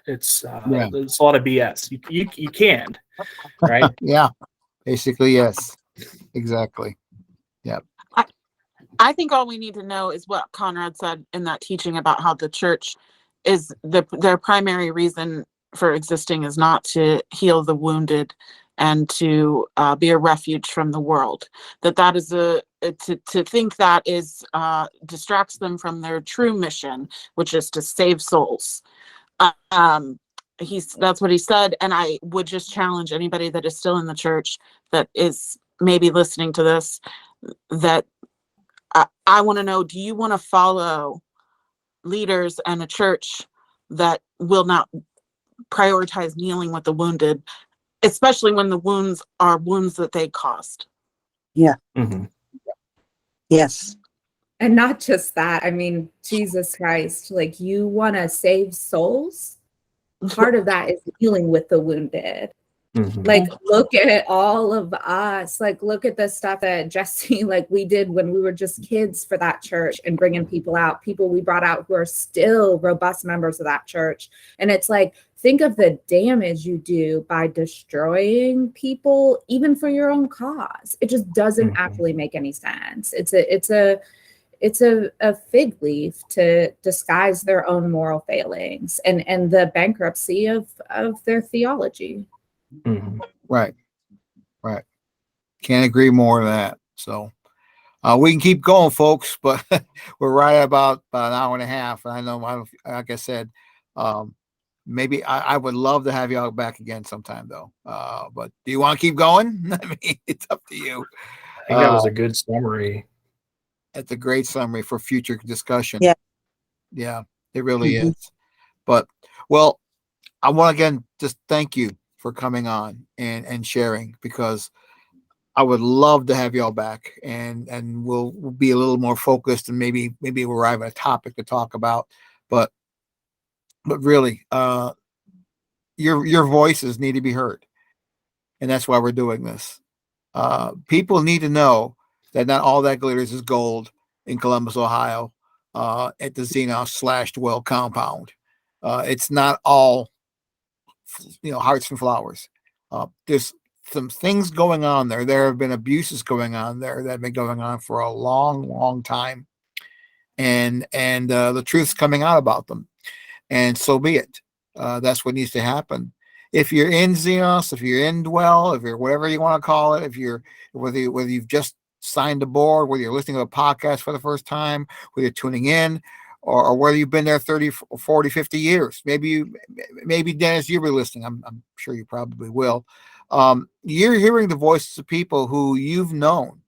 there's a lot of BS. You can, right? Yeah, basically, yes, exactly. Yeah. I think all we need to know is what Conrad said in that teaching about how the church is their primary reason for existing is not to heal the wounded and to be a refuge from the world. That is to think that is distracts them from their true mission, which is to save souls. That's what he said, and I would just challenge anybody that is still in the church that is maybe listening to this, that I want to know, do you want to follow leaders and a church that will not prioritize kneeling with the wounded, especially when the wounds are wounds that they caused? Yeah. Mm-hmm. Yes. And not just that. I mean, Jesus Christ, like, you want to save souls? Part of that is dealing with the wounded. Mm-hmm. Like, look at all of us. Like, look at the stuff that Jesse, like, we did when we were just kids for that church, and bringing people out, people we brought out who are still robust members of that church. And it's like, think of the damage you do by destroying people, even for your own cause. It just doesn't actually make any sense. It's a fig leaf to disguise their own moral failings and the bankruptcy of their theology. Mm-hmm. Right. Can't agree more than that. So we can keep going, folks, but we're right about an hour and a half. And I know, like I said, maybe I would love to have y'all back again sometime, though. But do you want to keep going? I mean, it's up to you. I think that was a good summary. It's a great summary for future discussion. Yeah, it really is. But, well, I want to again just thank you for coming on and sharing, because I would love to have y'all back, and we'll be a little more focused, and maybe we'll arrive at a topic to talk about. But really, your voices need to be heard, and that's why we're doing this. People need to know that not all that glitters is gold in Columbus, Ohio, at the Xenos /Dwell compound. It's not all, hearts and flowers. There's some things going on there. There have been abuses going on there that have been going on for a long, long time, and the truth's coming out about them. And so be it. That's what needs to happen. If you're in Xenos, if you're in Dwell, if you're whatever you want to call it, whether you've just signed aboard, whether you're listening to a podcast for the first time, whether you're tuning in, or whether you've been there 30, 40, 50 years. Maybe Dennis, you'll be listening. I'm sure you probably will. You're hearing the voices of people who you've known,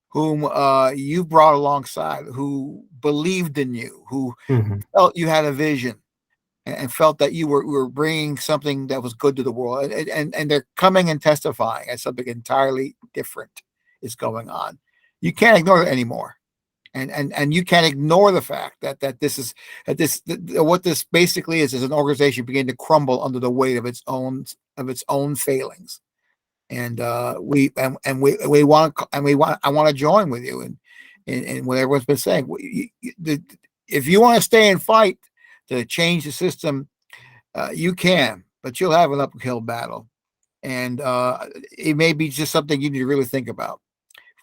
whom you brought alongside, who believed in you, who felt you had a vision, and felt that you were bringing something that was good to the world. And they're coming and testifying as something entirely different is going on. You can't ignore it anymore. And you can't ignore the fact that what this basically is an organization beginning to crumble under the weight of its own failings. And we want I want to join with you in what everyone's been saying. If you want to stay and fight to change the system, you can, but you'll have an uphill battle, and it may be just something you need to really think about.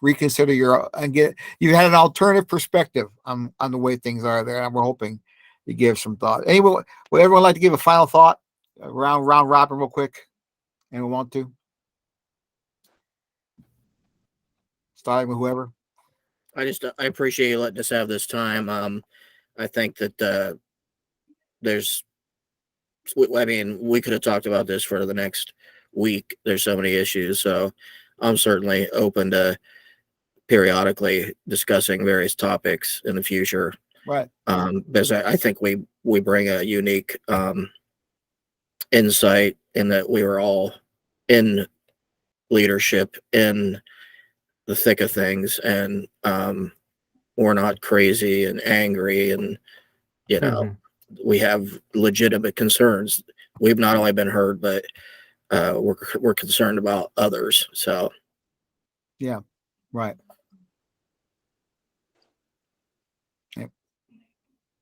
Reconsider you had an alternative perspective on the way things are there, and we're hoping you give some thought. Anyway, would everyone like to give a final thought? Round robin real quick. Anyone want to? Starting with whoever. I appreciate you letting us have this time. I think that we could have talked about this for the next week. There's so many issues, so I'm certainly open to periodically discussing various topics in the future. Right. Because I think we bring a unique insight in that we were all in leadership in the thick of things, and we're not crazy and angry, and we have legitimate concerns. We've not only been heard, but we're concerned about others. So yeah, right. Yep.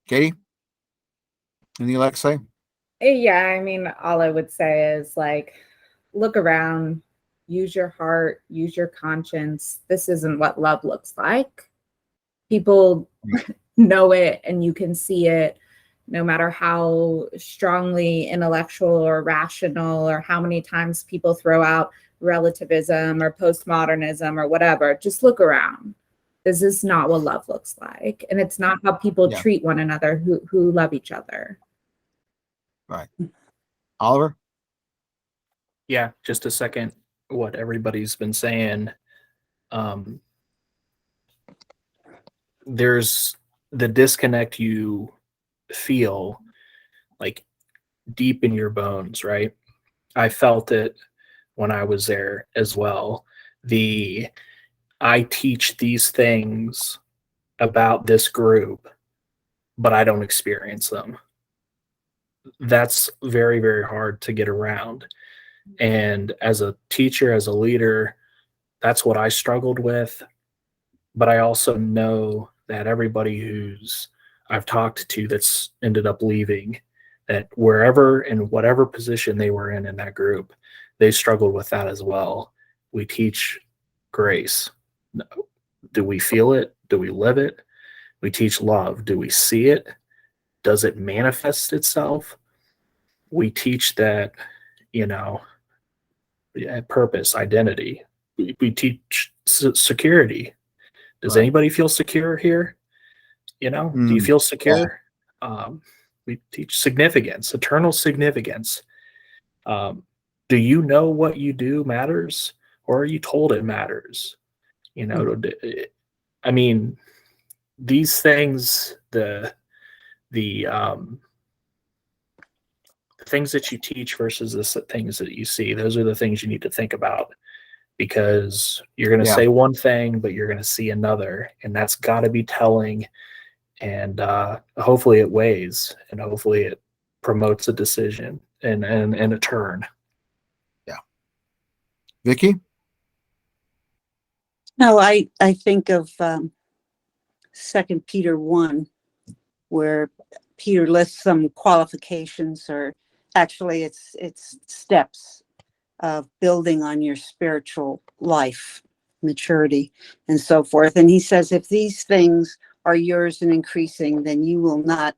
Katie, anything you'd like to say? Yeah, I mean, all I would say is like, look around, use your heart, use your conscience. This isn't what love looks like. People know it, and you can see it no matter how strongly intellectual or rational, or how many times people throw out relativism or postmodernism or whatever. Just look around. This is not what love looks like. And it's not how people treat one another who love each other. Right. Oliver? Yeah, just a second. What everybody's been saying. There's the disconnect you feel like deep in your bones, right? I felt it when I was there as well. I teach these things about this group, but I don't experience them. That's very, very hard to get around. And as a teacher, as a leader, that's what I struggled with. But I also know that everybody I've talked to that's ended up leaving, that wherever and whatever position they were in that group, they struggled with that as well. We teach grace. Do we feel it? Do we live it? We teach love. Do we see it? Does it manifest itself? We teach that, purpose, identity. We teach security. Does anybody feel secure here? Do you feel secure? We teach significance, eternal significance. Do you know what you do matters, or are you told it matters? I mean, these things, the things that you teach versus the things that you see, those are the things you need to think about, because you're going to say one thing, but you're going to see another, and that's got to be telling. And hopefully it weighs, and hopefully it promotes a decision and a turn. Yeah. Vicky? No, I think of 2 Peter 1, where Peter lists some qualifications, or actually it's steps of building on your spiritual life, maturity, and so forth. And he says, if these things are yours and increasing, then you will not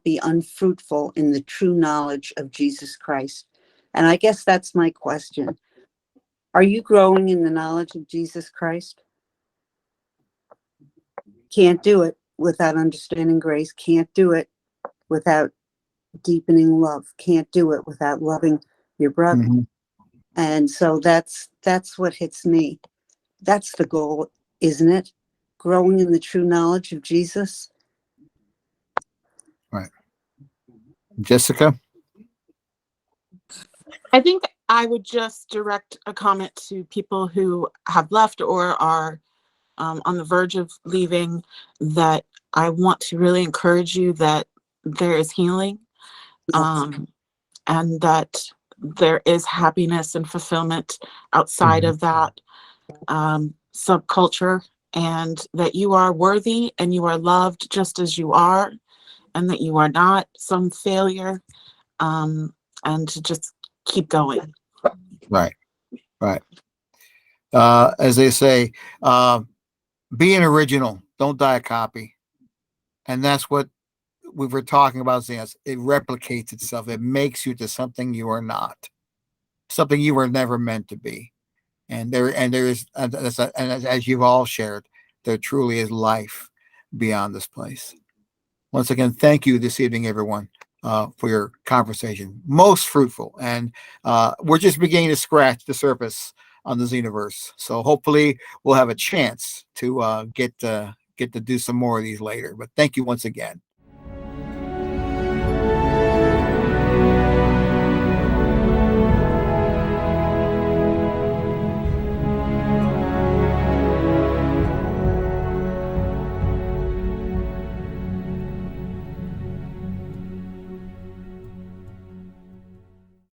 be unfruitful in the true knowledge of Jesus Christ. And I guess that's my question. Are you growing in the knowledge of Jesus Christ? Can't do it without understanding grace. Can't do it without deepening love. Can't do it without loving your brother. Mm-hmm. And so that's what hits me. That's the goal, isn't it? Growing in the true knowledge of Jesus. Right. Jessica? I think I would just direct a comment to people who have left or are on the verge of leaving, that I want to really encourage you that there is healing, and that there is happiness and fulfillment outside of that subculture, and that you are worthy and you are loved just as you are, and that you are not some failure, and to just keep going. Right. As they say, be an original, don't die a copy. And that's what we were talking about, Xenos. It replicates itself. It makes you to something you are not, something you were never meant to be. And there is, and as you've all shared, there truly is life beyond this place. Once again, thank you this evening, everyone, for your conversation. Most fruitful. And we're just beginning to scratch the surface on the Xenosverse. So hopefully we'll have a chance to get to do some more of these later. But thank you once again.